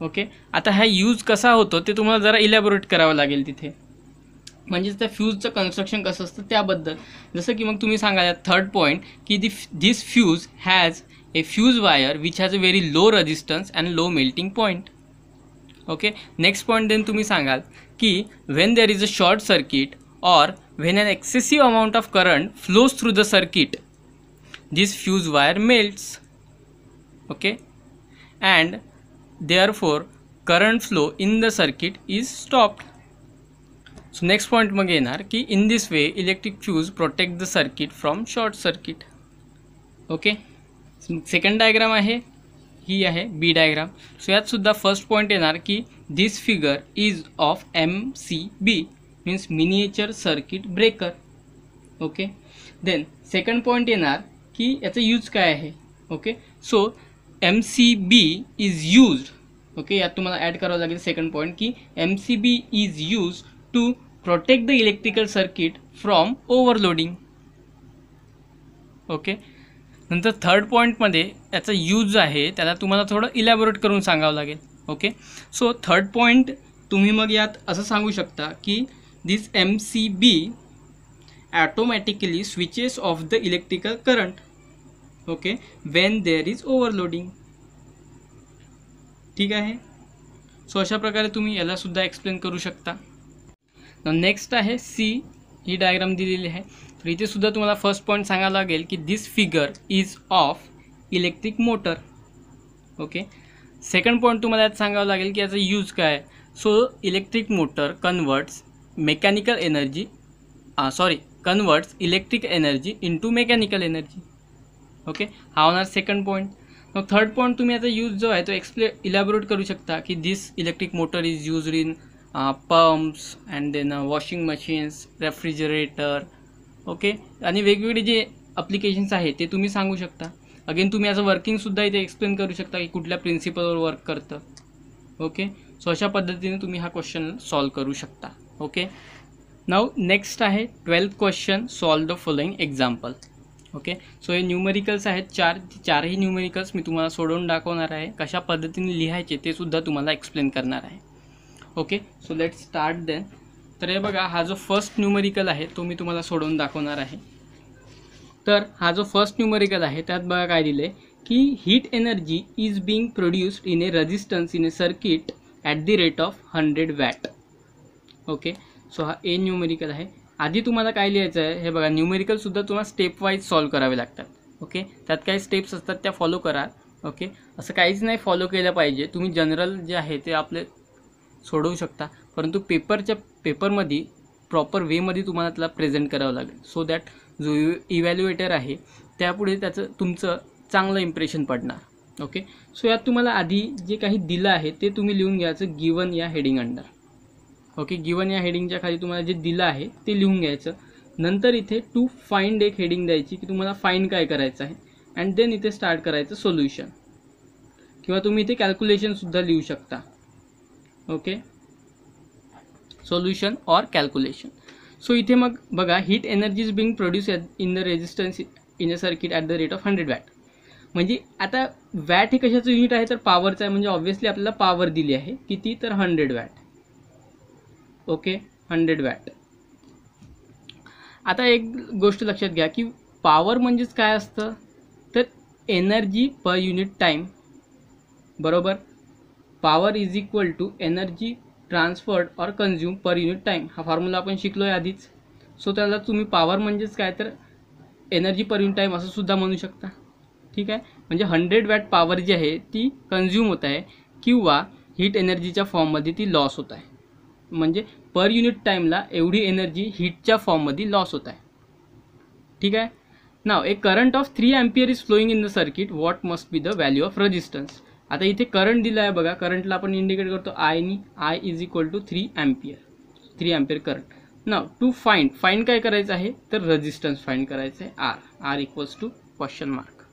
Okay, आता हा यूज कसा होतो ते तुम्हाला जरा इलॅबोरेट करावं लागेल तिथे, म्हणजेच त्या फ्यूजचं कन्स्ट्रक्शन कसं असतं त्याबद्दल. जसं की मग तुम्ही सांगा थर्ड पॉईंट की this fuse has a fuse wire which has a very low resistance and low melting point. Okay, next point then तुम्ही सांगाल की when there is a short circuit or when an excessive amount of current flows through the circuit, this fuse wire melts. Okay, and therefore current flow in the circuit is stopped. So next point मग येणार की in this way electric fuse protect the circuit from short circuit. Okay, second diagram आहे ही आहे बी डायग्राम. सो यात सुद्धा फर्स्ट पॉईंट येणार की this figure is of MCB means miniature circuit breaker. Okay, then second point येणार की याचा यूज काय आहे. Okay, so MCB is used. Okay, यात तुम्हाला ॲड करावं लागेल सेकंड पॉईंट की MCB is use to protect the electrical circuit from overloading. Okay, नंतर थर्ड पॉईंटमध्ये याचा यूज आहे त्याला तुम्हाला थोडं इलॅबोरेट करून सांगावं लागेल. ओके, सो थर्ड पॉईंट तुम्ही मग यात असं सांगू शकता की दिस MCB automatically switches of the electrical current. Okay, when there is overloading. ठीक आहे, सो अशा प्रकारे तुम्ही याला सुद्धा एक्सप्लेन करू शकता. नेक्स्ट आहे सी, ही डायग्राम दिलेली आहे. तर इथे सुद्धा तुम्हाला फर्स्ट पॉईंट सांगायला लागेल की this figure is of electric motor. Okay, second point तुम्हाला यात सांगावं लागेल की याचा यूज काय आहे. So electric motor converts electric energy into mechanical energy. Okay, हा होणार सेकंड पॉईंट. मग थर्ड पॉईंट तुम्ही याचा यूज जो आहे तो इलॅबोरेट करू शकता की this electric motor is used in pumps and then washing machines, refrigerator. Okay, आणि वेगवेगळे जे ॲप्लिकेशन्स आहेत ते तुम्ही सांगू शकता. अगेन तुम्ही याचं वर्किंगसुद्धा इथे एक्सप्लेन करू शकता की कुठल्या प्रिन्सिपलवर वर्क करतं. ओके, सो अशा पद्धतीने तुम्ही हा क्वेश्चन सॉल्व करू शकता. ओके, नाउ नेक्स्ट आहे 12th question, solve the following example. Okay, so हे न्यूमेरिकल्स आहेत चारही न्यूमेरिकल्स मी तुम्हाला सोडवून दाखवणार आहे. कशा पद्धतीने लिहायचे ते सुद्धा तुम्हाला एक्सप्लेन करणार आहे. Okay, so let's start then. तर हे बघा, हा जो फर्स्ट न्यूमेरिकल आहे तो मी तुम्हाला सोडवून दाखवणार आहे. तर हा जो फर्स्ट न्यूमेरिकल आहे त्यात बघा काय दिलं आहे की heat energy is being produced in A resistance in A circuit at the rate of 100 watt. Okay, so हा ए न्यूमेरिकल आहे. आधी तुम्हाला काय लिहायचं आहे, हे बघा न्यूमेरिकलसुद्धा तुम्हाला स्टेप वाईज सॉल्व करावे लागतात. ओके, त्यात काही स्टेप्स असतात त्या फॉलो करा. ओके, असं काहीच नाही फॉलो केलं पाहिजे. तुम्ही जनरल जे आहे ते आपले सोडवू शकता, परंतु पेपरमध्ये प्रॉपर वेमध्ये तुम्हाला त्याला प्रेझेंट करावं लागेल. सो दॅट जो इव्हॅल्युएटर आहे त्यापुढे तुमचं चांगलं इम्प्रेशन पडणार. ओके, सो यात तुम्हाला आधी जे काही दिलं आहे ते तुम्ही लिहून घ्यायचं गिवन या हेडिंग अंडर. ओके, गिवन या हेडिंगच्या खाली तुम्हाला जे दिलं आहे ते लिहून घ्यायचं. नंतर इथे टू फाइंड एक हेडिंग द्यायची की तुम्हाला फाइंड काय करायचं आहे, अँड देन इथे स्टार्ट करायचं सोल्युशन, किंवा तुम्ही इथे कॅल्क्युलेशनसुद्धा लिहू शकता. ओके, सोल्युशन और कॅल्क्युलेशन. सो इथे मग बघा, heat energy is being produce in the resistance in a circuit at the rate of 100 watt. म्हणजे आता वॅट हे कशाचं युनिट आहे तर पॉवरचं आहे. म्हणजे ऑब्व्हियसली आपल्याला पॉवर दिली आहे किती तर 100 वॅट. Okay, 100 watt. आता एक गोष्ट लक्षात घ्या की पॉवर म्हणजेच काय असतं तर एनर्जी पर युनिट टाईम. बरोबर, power is equal to energy transferred or consume per unit time. हा फॉर्म्युला आपण शिकलो आहे आधीच. सो त्याला तुम्ही पॉवर म्हणजेच काय तर एनर्जी पर युनिट टाईम असं सुद्धा म्हणू शकता. ठीक आहे, म्हणजे 100 वॅट पॉवर जी आहे ती कन्झ्यूम होत आहे किंवा हीट एनर्जीच्या फॉर्ममध्ये ती लॉस होत आहे. म्हणजे पर युनिट टाईमला एवढी एनर्जी हीटच्या फॉर्ममध्ये लॉस होत आहे. ठीक आहे, now a current of 3 ampere is flowing in the circuit, what must be the value of resistance. आता इथे करंट दिला आहे बघा, करंटला आपण इंडिकेट करतो आयनी. I is equal to 3 ampere current. Now to find काय करायचं आहे तर रेजिस्टन्स फाइंड करायचं आहे R equals to question mark.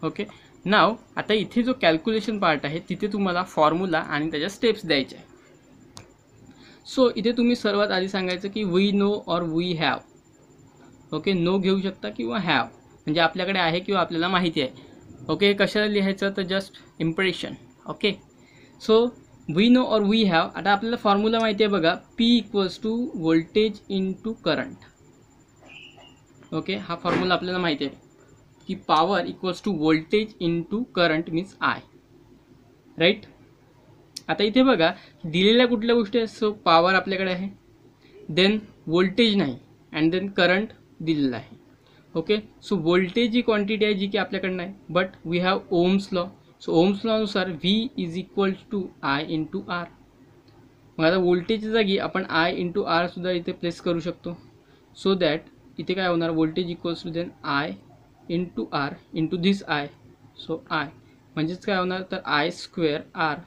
Okay, now आता इथे जो कॅल्क्युलेशन पार्ट आहे तिथे तुम्हाला फॉर्म्युला आणि त्याच्या स्टेप्स द्यायचे आहे. सो इथे तुम्ही सर्वात आधी सांगायचं की we know or we have. Okay, no घेऊ शकता किंवा हॅव, म्हणजे आपल्याकडे आहे किंवा आपल्याला माहिती आहे. ओके, कशाला लिहायचं तर just impression. Okay, so we know or we have. आता आपल्याला फॉर्म्युला माहिती आहे बघा, P equals to voltage into current. Okay, हा फॉर्म्युला आपल्याला माहिती आहे की power equals to voltage into current means I. Right. आता इथे बघा दिलेल्या कुठल्या गोष्टी आहेत. सो पॉवर आपल्याकडे आहे, देन व्होल्टेज नाही, अँड देन करंट दिलेला आहे. ओके, सो व्होल्टेज ही क्वांटिटी आहे जी की आपल्याकडे नाही, but we have Ohm's law. So Ohm's लॉनुसार V is equal to I into R. मग आता व्होल्टेजच्या जागी आपण आय इंटू आर सुद्धा इथे प्लेस करू शकतो. सो दॅट इथे काय होणार, voltage equals to then I into R into this I. So I म्हणजेच काय होणार तर I square R.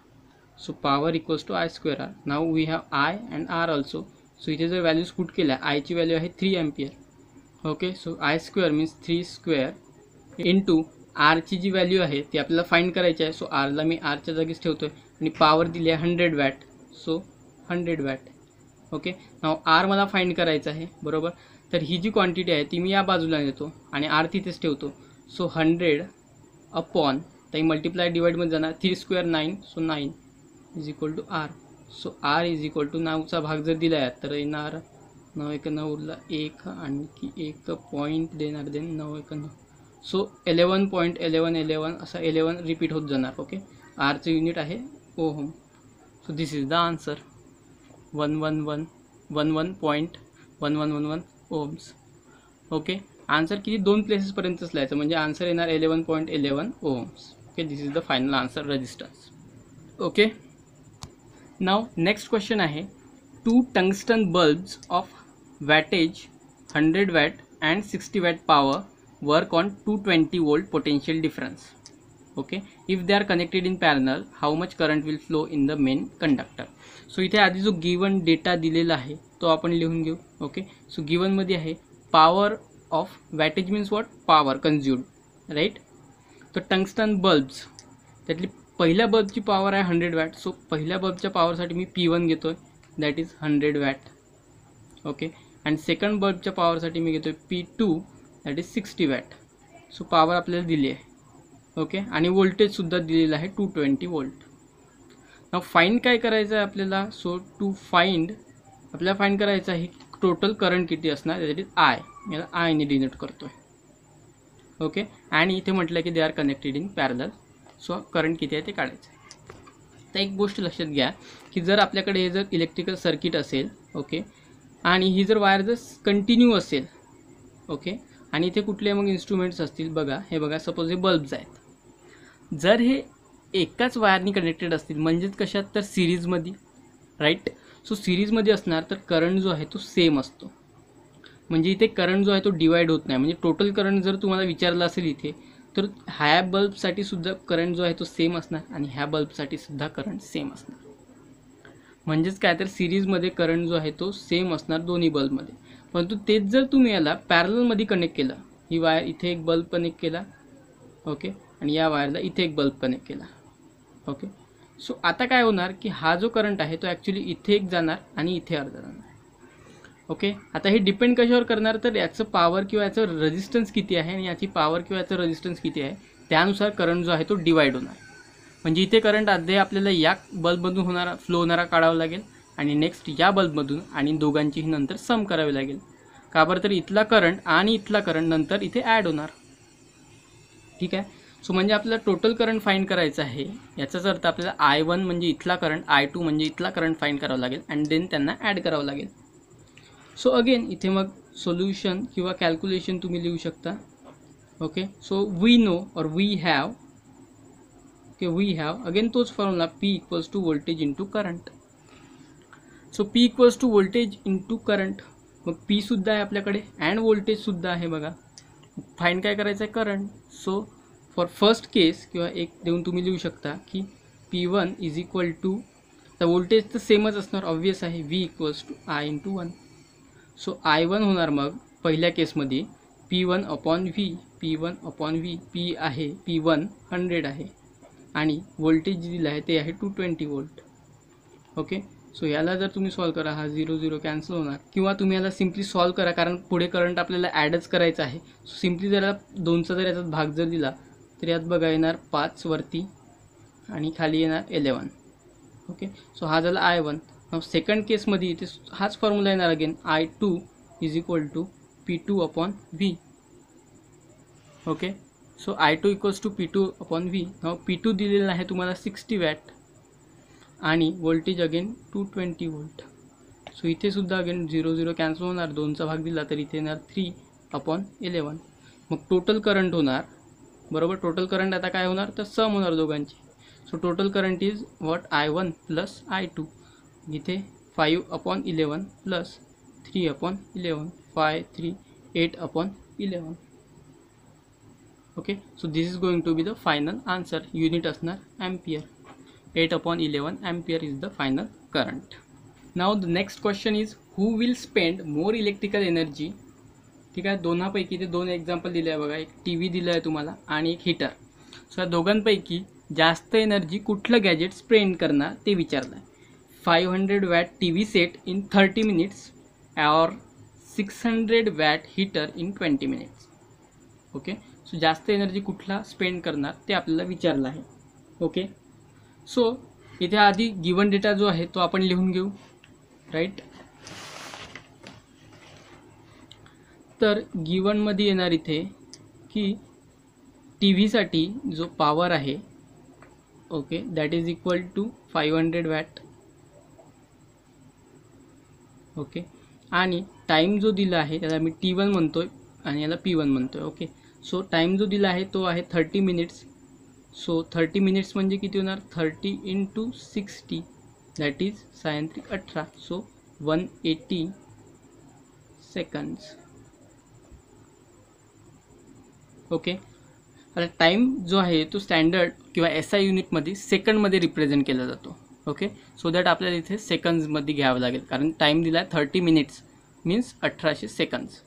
So power equals to I square R. Now we have I and R also. So इथे जर व्हॅल्यूज पुट केल्या, आयची व्हॅल्यू आहे 3 ampere okay. So I square means 3 square into आरची जी व्हॅल्यू आहे ती आपल्याला फाइंड करायची आहे. सो आरला मी आरच्या जागीच ठेवतो आहे आणि पॉवर दिली आहे 100 वॅट. So 100 watt. ओके. नाव आर मला फाइंड करायचं आहे, बरोबर. तर ही जी क्वांटिटी आहे ती मी या बाजूला नेतो आणि आर तिथेच ठेवतो. सो 100 अपॉन तर मल्टिप्लाय डिवाइडमध्ये जाणार 3 square 9. So 9 is equal to R. So R is equal to 9चा भाग जर दिला आहे तर येणार 9 एक 9 उरला 1 आणखी 1 पॉईंट देणार 9 एक 9. सो 11.1111 असा 11 रिपीट होत जाणार. ओके. आरचं युनिट आहे ohm. So this is the answer 11.1111 ohms. Okay. Answer किती 2 प्लेसेसपर्यंतच लिहायचं म्हणजे आन्सर येणार 11.11 ohms. Okay. This is the final answer resistance. Okay. Now next question आहे 2 tungsten bulbs of wattage 100 watt and 60 watt power work on 220 volt potential difference. Okay. If they are connected in parallel how much current will flow in the main conductor. So इथे आधी जो गिवन डेटा दिलेला आहे तो आपण लिहून घेऊ. ओके. सो गिवनमध्ये आहे power of wattage means watt, power consumed, right. तर टंगस्टन बल्ब्स त्यातली पहिल्या बल्बची पॉवर आहे 100 वॅट. सो पहिल्या बल्बच्या पॉवरसाठी मी P1 घेतो आहे, that is 100 watt. Okay. And second बल्बच्या पॉवरसाठी मी घेतो आहे P2, that is 60 watt. So power आपल्याला दिली आहे. ओके. आणि वोल्टेजसुद्धा दिलेलं आहे 220 वोल्ट. नाव फाइंड काय करायचं आहे आपल्याला. सो टू फाइंड आपल्याला फाइंड करायचं आहे टोटल करंट किती असणार, दॅट इज आय. याला आयने डिनोट करतो आहे. ओके. आणि इथे म्हटलं की दे are connected in parallel. So current किती आहे ते काढायचं आहे. तर एक गोष्ट लक्षात घ्या की जर आपल्याकडे हे जर इलेक्ट्रिकल सर्किट असेल, ओके, आणि ही जर वायर जर कंटिन्यू असेल, ओके, आणि इथे कुठले मग इन्स्ट्रुमेंट्स असतील बघा, हे बघा सपोज हे बल्ब्स आहेत. जर हे एकाच वायरनी कनेक्टेड असतील म्हणजेच कशात तर सिरीजमध्ये, राईट. सो सिरीजमध्ये असणार तर करंट जो आहे तो सेम असतो. म्हणजे इथे करंट जो आहे तो डिवाइड होत नाही. म्हणजे टोटल करंट जर तुम्हाला विचारलं असेल इथे तर ह्या बल्बसाठी सुद्धा करंट जो आहे तो सेम असणार आणि ह्या बल्बसाठी सुद्धा करंट सेम असणार. म्हणजेच काय तर सिरीजमध्ये करंट जो आहे तो सेम असणार दोन्ही बल्बमध्ये. परंतु तेच जर तुम्ही याला पॅरललमध्ये कनेक्ट केलं, ही वायर इथे एक बल्ब कनेक्ट केला, ओके, आणि या वायरला इथे एक बल्ब कनेक्ट केला, ओके. सो आता काय होणार की हा जो करंट आहे तो ॲक्च्युली इथे एक जाणार आणि इथे अर्धा जाणार. ओके. आता हे डिपेंड कशावर करणार तर याचं पॉवर किंवा याचं रेजिस्टन्स किती आहे आणि याची पॉवर किंवा याचं रेजिस्टन्स किती आहे त्यानुसार करंट जो आहे तो डिवाइड होणार. म्हणजे इथे करंट आधी आपल्याला या बल्बमधून होणारा फ्लो होणारा काढावा लागेल आणि नेक्स्ट या बल्बमधून आणि दोघांचीही नंतर सम करावी लागेल. का बरं तर इथला करंट आणि इथला करंट नंतर इथे ॲड होणार. ठीक आहे. सो म्हणजे आपल्याला टोटल करंट फाइंड करायचं आहे. याचाच अर्थ आपल्याला I1 म्हणजे इथला करंट, I2 म्हणजे इथला करंट फाइंड करावं लागेल अँड देन त्यांना ॲड करावं लागेल. सो अगेन इथे मग सोल्युशन किंवा कॅल्क्युलेशन तुम्ही लिहू शकता. Okay. So we know or we have, okay, we have again तोच formula P equals to voltage into current. So P equals to voltage into current. मग P सुद्धा आहे आपल्याकडे अँड वोल्टेजसुद्धा आहे. बघा फाइंड काय करायचं आहे current. So for first case किंवा एक देऊन तुम्ही लिहू शकता की P1 इज इक्वल टू, तर वोल्टेज तर सेमच असणार ऑब्वियस आहे, V equals to I into 1. So I1 होणार मग पहिल्या केसमध्ये P1 upon V, P1 upon V. P आहे P1 100 आहे आणि वोल्टेज जे दिलं आहे ते आहे 220 वोल्ट. ओके. सो याला जर तुम्ही सॉल्व करा, हा 0 0 कॅन्सल होणार, किंवा तुम्ही याला सिम्पली सॉल्व करा कारण पुढे करंट आपल्याला ॲडच करायचं आहे. सो सिम्पली जर याला 2चा जर याचा भाग जर दिला तर यात बघा येणार 5 वरती आणि खाली येणार 11. ओके. सो हा झाला I1. मग सेकंड केसमध्ये इथे हाच फॉर्म्युला येणार again I2 is equal to P2 upon V. Okay. So I2 equals to P2 upon V. Now P2 दिलेला आहे तुम्हाला 60 वॅट आणि वोल्टेज अगेन 220 वोल्ट. सो इथे सुद्धा अगेन 0 0 कॅन्सल होणार, 2चा भाग दिला तर इथे येणार 3 अपॉन 11. मग टोटल करंट होणार, बरोबर. टोटल करंट आता काय होणार तर सम होणार दोघांची. So total current is what I1 plus I2. इथे 5 upon 11 plus 3 upon 11, 5 3 8 upon 11. Okay. So this is going to be the final answer. Unit असणार ampere. 8 upon 11 ampere is the final current. Now the next question is who will spend more electrical energy ठीक आहे. दोन्हापैकी ते 2 एक्झाम्पल दिले आहे बघा. एक टी व्ही दिलं आहे तुम्हाला आणि एक हीटर. सो या दोघांपैकी जास्त एनर्जी कुठलं गॅजेट स्पेंड करणार ते विचारलं आहे. 500 watt T V set in 30 minutes और 600 watt heater in 20 minutes. Okay. So जास्त एनर्जी कुठला स्पेंड करणार ते आपल्याला विचारलं आहे. ओके. सो इथे आधी गिवन डेटा जो आहे तो आपण लिहून घेऊ. राईट. तर गिवनमध्ये येणार इथे की टी व्हीसाठी जो पॉवर आहे, okay, that is equal to 500 watt. Okay. आणि टाईम जो दिला आहे त्याला मी T1 म्हणतोय आणि याला P1 म्हणतोय. ओके. सो टाईम जो दिला आहे तो आहे 30 मिनिट्स. सो 30 मिनिट्स म्हणजे किती होणार, 30 × 60 that is 6×18. So 180 seconds. Okay. आता टाईम जो आहे तो स्टँडर्ड किंवा SI युनिटमध्ये सेकंडमध्ये रिप्रेझेंट केला जातो. ओके. सो दॅट आपल्याला इथे सेकंड्समध्ये घ्यावं लागेल कारण टाईम दिला आहे 30 minutes means 1800 seconds.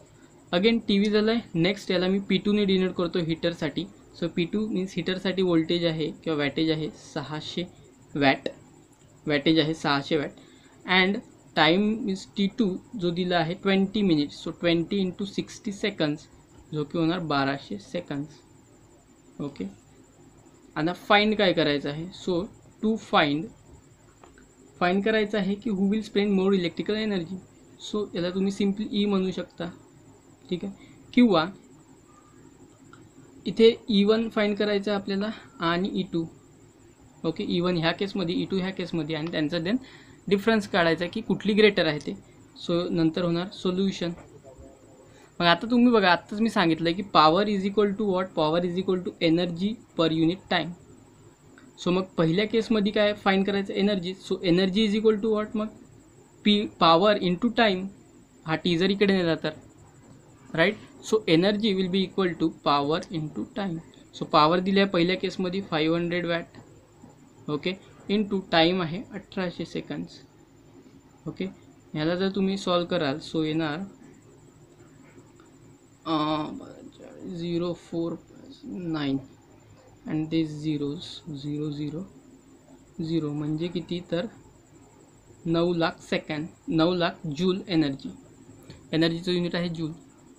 Again T V झालं आहे. नेक्स्ट याला मी P2ने डिनोट करतो हीटरसाठी. सो P2 मीन्स हीटरसाठी व्होल्टेज आहे किंवा वॅटेज आहे 600 वॅट. वॅटेज आहे 600 watt. And time means T2 जो दिला आहे 20 मिनिट्स. सो 20 × 60 सेकंड्स जो की होणार 1200 सेकंड्स. ओके. आता फाइंड काय करायचं आहे. सो टू फाइंड करायचं आहे की who will spend more electrical energy. So याला तुम्ही सिम्पली ई म्हणू शकता. ठीक आहे. किंवा इथे E1 फाइंड करायचं आहे आपल्याला आणि E2. ओके. E1 ह्या केसमध्ये, E2 ह्या केसमध्ये आणि त्यांचा देन डिफरन्स काढायचा की कुठली ग्रेटर आहे ते. सो नंतर होणार सोल्युशन. मग आता तुम्ही बघा, आत्ताच मी सांगितलं की power is equal to watt, power is equal to energy per unit time. So मग पहिल्या केसमध्ये काय फाइंड करायचं, energy. So energy is equal to watt, मग पॉवर इंटू टाईम. हा टी जर इकडे नेला तर, right. So energy will be equal to power into time. So power दिली आहे पहिल्या केसमध्ये 500 वॅट. ओके. इंटू टाईम आहे 1800 सेकंड्स. ओके. ह्याला जर तुम्ही सॉल्व कराल सो येणार 049 अँड दिस झिरोज 000 म्हणजे किती तर 9 lakh second, 9 lakh joule energy. एनर्जीचं युनिट आहे जूल.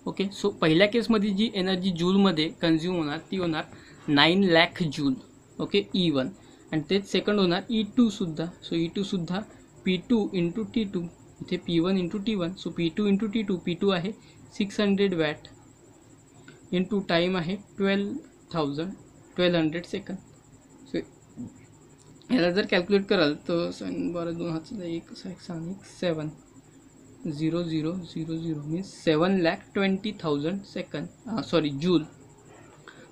ओके. सो पहिल्या केसमध्ये जी एनर्जी जूलमध्ये कन्झ्यूम होणार ती होणार 9 लाख जूल. ओके. E1 आणि तेच सेकंड होणार E2 सुद्धा. सो E2 सुद्धा P2 × T2. इथे P1 × T1. So P2 × T2. P2 आहे 600 वॅट इंटू टाईम आहे 1200 सेकंड. सो याला जर कॅल्क्युलेट कराल तर 12 हात 1 7 0000 मीन्स 7,20,000 सेकंड, सॉरी जूल.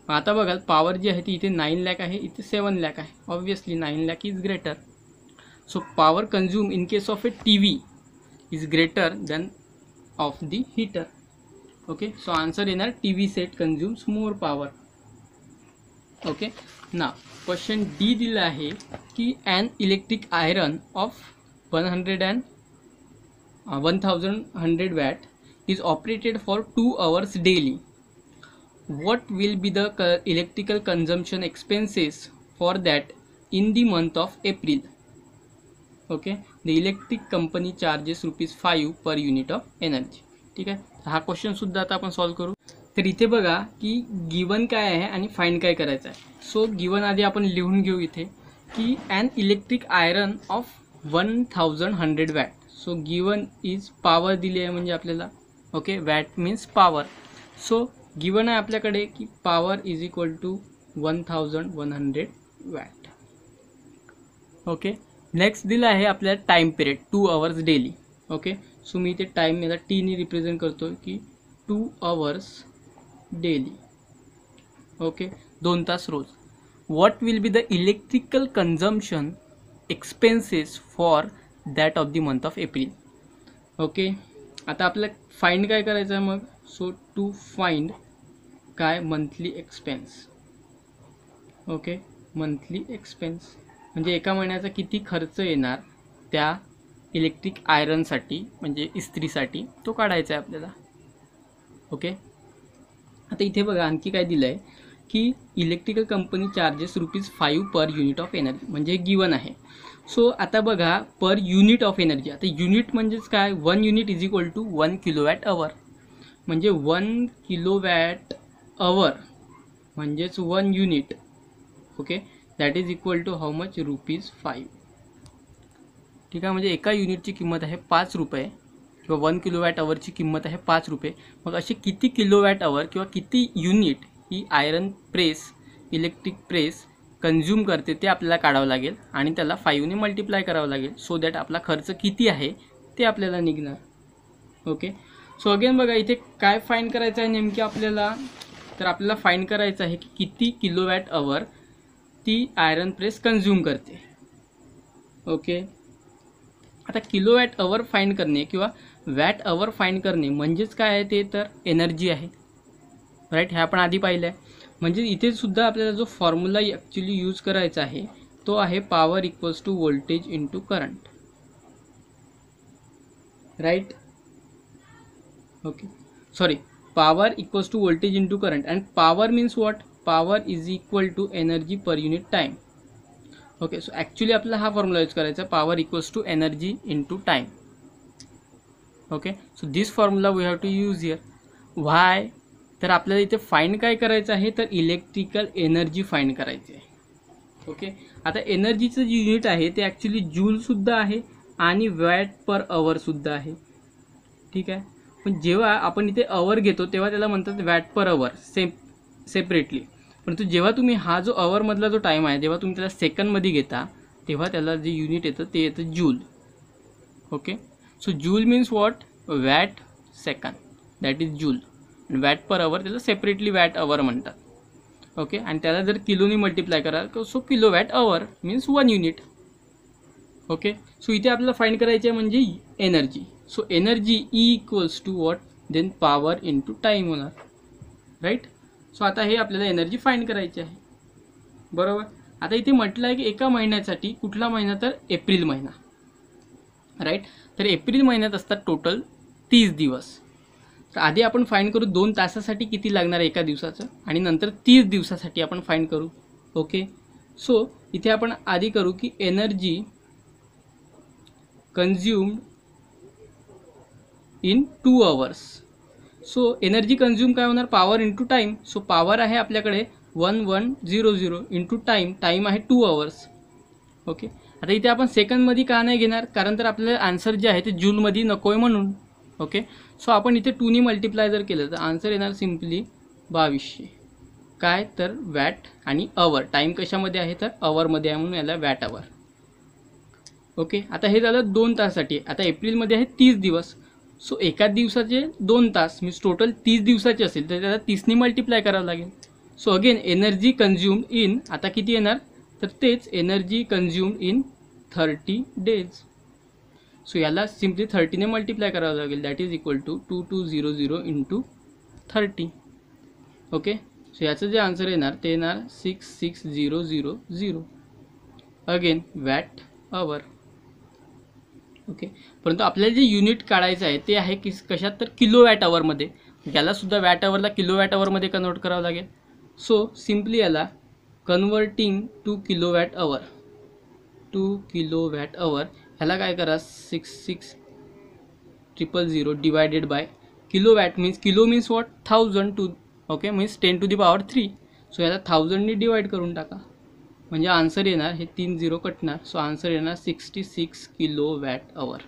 आता बघाल पॉवर जी आहे ती इथे 9 लाख आहे, इथे 7 लाख आहे. Obviously 9 lakh is greater. So power consume in case of a TV is greater than of the heater. Okay. So answer येणार TV set consumes more power. Okay. ना क्वेश्चन डी दिला आहे की an electric iron of 1100 watt is operated for 2 hours daily. What will be the electrical consumption expenses for that in the month of April? Okay, the electric company charges ₹5 per unit of energy. ठीक आहे. हा क्वेश्चन सुद्धा आता आपण सॉल्व करू. तर इथे बघा की गिवन काय आहे आणि फाइंड काय करायचं आहे. सो गिवन आधी आपण लिहून घेऊ इथे की an electric iron of 1100 watt. So given is power दिली आहे म्हणजे आपल्याला. Okay. Watt means power. So given आहे आपल्याकडे की power is equal to 1100 watt. Okay. Next दिला आहे आपल्याला time period 2 hours daily. Okay. So मी इथे टाईम याला टीने रिप्रेझेंट करतो की 2 hours डेली. ओके. 2 तास रोज. What will be the electrical consumption expenses for that of the month of April. Okay. आता आपल्याला फाइंड काय करायचं आहे मग. सो टू फाइंड काय monthly expense. Okay. Monthly expense म्हणजे एका महिन्याचा किती खर्च येणार त्या इलेक्ट्रिक आयरनसाठी म्हणजे इस्त्रीसाठी तो काढायचा आहे आपल्याला. ओके, आता इथे बघा आणखी काय दिलं आहे की electrical company charges ₹5 per unit of energy, म्हणजे गिवन आहे. सो आता बघा पर युनिट ऑफ एनर्जी, आता युनिट म्हणजेच काय, 1 unit is equal to 1 kilowatt hour, म्हणजे 1 किलोवॅट अवर म्हणजेच 1 unit. Okay, that is equal to how much, ₹5. ठीक आहे, म्हणजे एका युनिटची किंमत आहे ₹5 किंवा 1 किलोवॅट अवरची किंमत आहे ₹5. मग असे किती किलोवॅट अवर किंवा किती युनिट ही iron press, electric press consume करते ते आपल्याला काढावं लागेल आणि त्याला 5ने मल्टिप्लाय करावं लागेल, सो दॅट आपला खर्च किती आहे ते आपल्याला निघणार. ओके, सो अगेन बघा इथे काय फाइंड करायचं आहे नेमकी आपल्याला, तर आपल्याला फाइंड करायचं आहे की किती किलोवॅट अवर ती आयरन प्रेस कन्झ्युम करते. ओके, आता किलोवॅट अवर फाइंड करणे किंवा वॅट अवर फाइंड करणे म्हणजेच काय आहे ते तर एनर्जी आहे. राईट, हे आपण आधी पाहिलं आहे. म्हणजे इथे सुद्धा आपल्याला जो फॉर्म्युला ॲक्च्युली यूज करायचा आहे तो आहे power equals to voltage into current. Right, okay, sorry, power equals to voltage into current and power means what, power is equal to energy per unit time. Okay, so actually आपल्याला हा फॉर्म्युला यूज करायचा, power equals to energy into time. Okay, so this formula we have to use here. Why, तर आपल्याला इथे फाइंड काय करायचं आहे तर इलेक्ट्रिकल एनर्जी फाइंड करायची आहे. ओके, आता एनर्जीचं जे युनिट आहे ते ॲक्च्युली जूलसुद्धा आहे आणि वॅट पर अवरसुद्धा आहे. ठीक आहे, पण जेव्हा आपण इथे अवर घेतो तेव्हा त्याला म्हणतात वॅट पर अवर सेपरेटली, परंतु जेव्हा तुम्ही हा जो अवरमधला जो टाईम आहे जेव्हा तुम्ही त्याला सेकंडमध्ये घेता तेव्हा त्याला जे युनिट येतं ते येतं joule. Okay, so joule means what, watt second, that is joule. आणि वॅट पर अवर त्याला सेपरेटली वॅट अवर म्हणतात. ओके, आणि त्याला जर किलोनी मल्टिप्लाय करा so kilo watt hour means 1 unit. Okay, so इथे आपल्याला फाइंड करायचे आहे म्हणजे energy. So energy E equals to what, then power into time होणार. राईट, सो आता हे आपल्याला एनर्जी फाइंड करायची आहे. बरोबर, आता इथे म्हटलं आहे की एका महिन्यासाठी, कुठला महिना तर एप्रिल महिना. राईट, तर एप्रिल महिन्यात असतात टोटल 30 दिवस. तर आधी आपण फाइंड करू 2 तासासाठी किती लागणार एका दिवसाचं आणि नंतर 30 दिवसासाठी आपण फाइंड करू. ओके, सो इथे आपण आधी करू की energy consumed in 2 hours. So energy consume काय होणार, power into time. So power आहे आपल्याकडे 1100 इंटू टाईम, टाईम आहे 2 आवर्स. ओके, आता इथे आपण सेकंडमध्ये का नाही घेणार, कारण तर आपल्याला आन्सर जे आहे ते जूलमध्ये नको आहे म्हणून. ओके, सो आपण इथे 2ने मल्टिप्लाय जर केलं तर आन्सर येणार सिम्पली 2200. काय तर वॅट आणि अवर, टाईम कशामध्ये आहे तर अवरमध्ये आहे म्हणून याला वॅट अवर. ओके, आता हे झालं 2 तासासाठी. आता एप्रिलमध्ये आहे 30 दिवस. सो एका दिवसाचे 2 तास मीन्स टोटल 30 दिवसाचे असेल तर त्याला 30ने मल्टिप्लाय करावं लागेल. So again energy consumed in, आता किती येणार तर तेच energy consumed in 30 days. So याला सिम्पली 30ने मल्टिप्लाय करावं लागेल, that is equal to 2200 into 30. Okay, so याचं जे आन्सर येणार ते येणार 66000 अगेन वॅट अवर. ओके, परंतु आपल्याला जे युनिट काढायचं आहे ते आहे की कशात तर किलो वॅट अवरमध्ये. यालासुद्धा वॅट अवरला किलो वॅट अवरमध्ये कन्वर्ट करावं लागेल. सो सिम्पली याला converting to kilo watt hour, ह्याला काय करा 66000 divided by kilo watt means, kilo means what 1000 to, okay, means 10 to the power 3. So याला 1000ने डिवाइड करून टाका म्हणजे आन्सर येणार, हे 3 0 कटणार. सो आन्सर येणार 66 किलो वॅट अवर.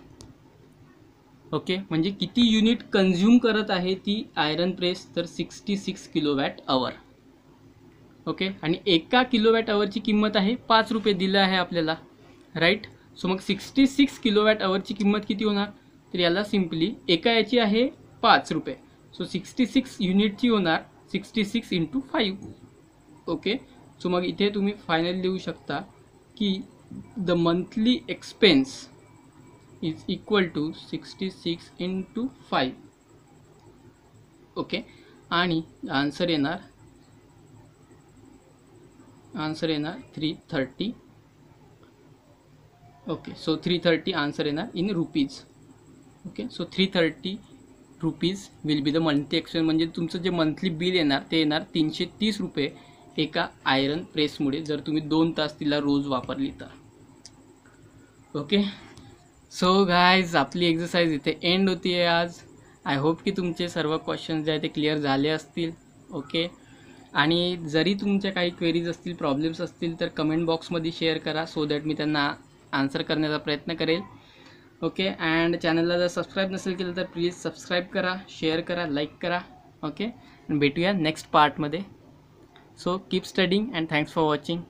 ओके, म्हणजे किती युनिट कन्झ्युम करत आहे ती आयरन प्रेस तर 66 किलो वॅट अवर. ओके, आणि एका किलो वॅट अवरची किंमत आहे ₹5 दिलं आहे आपल्याला. राईट, सो मग 66 किलो वॅट अवरची किंमत किती होणार तर याला सिम्पली एका याची आहे ₹5. सो 66 युनिटची होणार 66 इंटू 5. ओके, सो मग इथे तुम्ही फायनल लिहू शकता की the monthly expense is equal to 66 into 5. Okay, आणि आन्सर येणार 330. ओके, सो 330 आन्सर येणार in rupees. Okay, so 330 rupees will be the monthly expense. म्हणजे तुमचं जे मंथली बिल येणार ते येणार 330 रुपये एका आयरन प्रेसमुळे, जर तुम्ही 2 तास तिला रोज वापरली तर. ओके, सो गायज आपली एक्सरसाइज इथे एंड होती आहे आज. आय होप की तुमचे सर्व क्वेश्चन्स जे आहे ते क्लिअर झाले असतील. ओके, आणि जरी तुमच्या काही क्वेरीज असतील, प्रॉब्लेम्स असतील तर कमेंट बॉक्समध्ये शेअर करा, सो दॅट मी त्यांना आन्सर करण्याचा प्रयत्न करेल. ओके, अँड चॅनलला जर सबस्क्राईब नसेल केलं तर प्लीज सबस्क्राईब करा, शेअर करा, लाईक करा. ओके, भेटूया नेक्स्ट पार्टमध्ये. So keep studying and thanks for watching.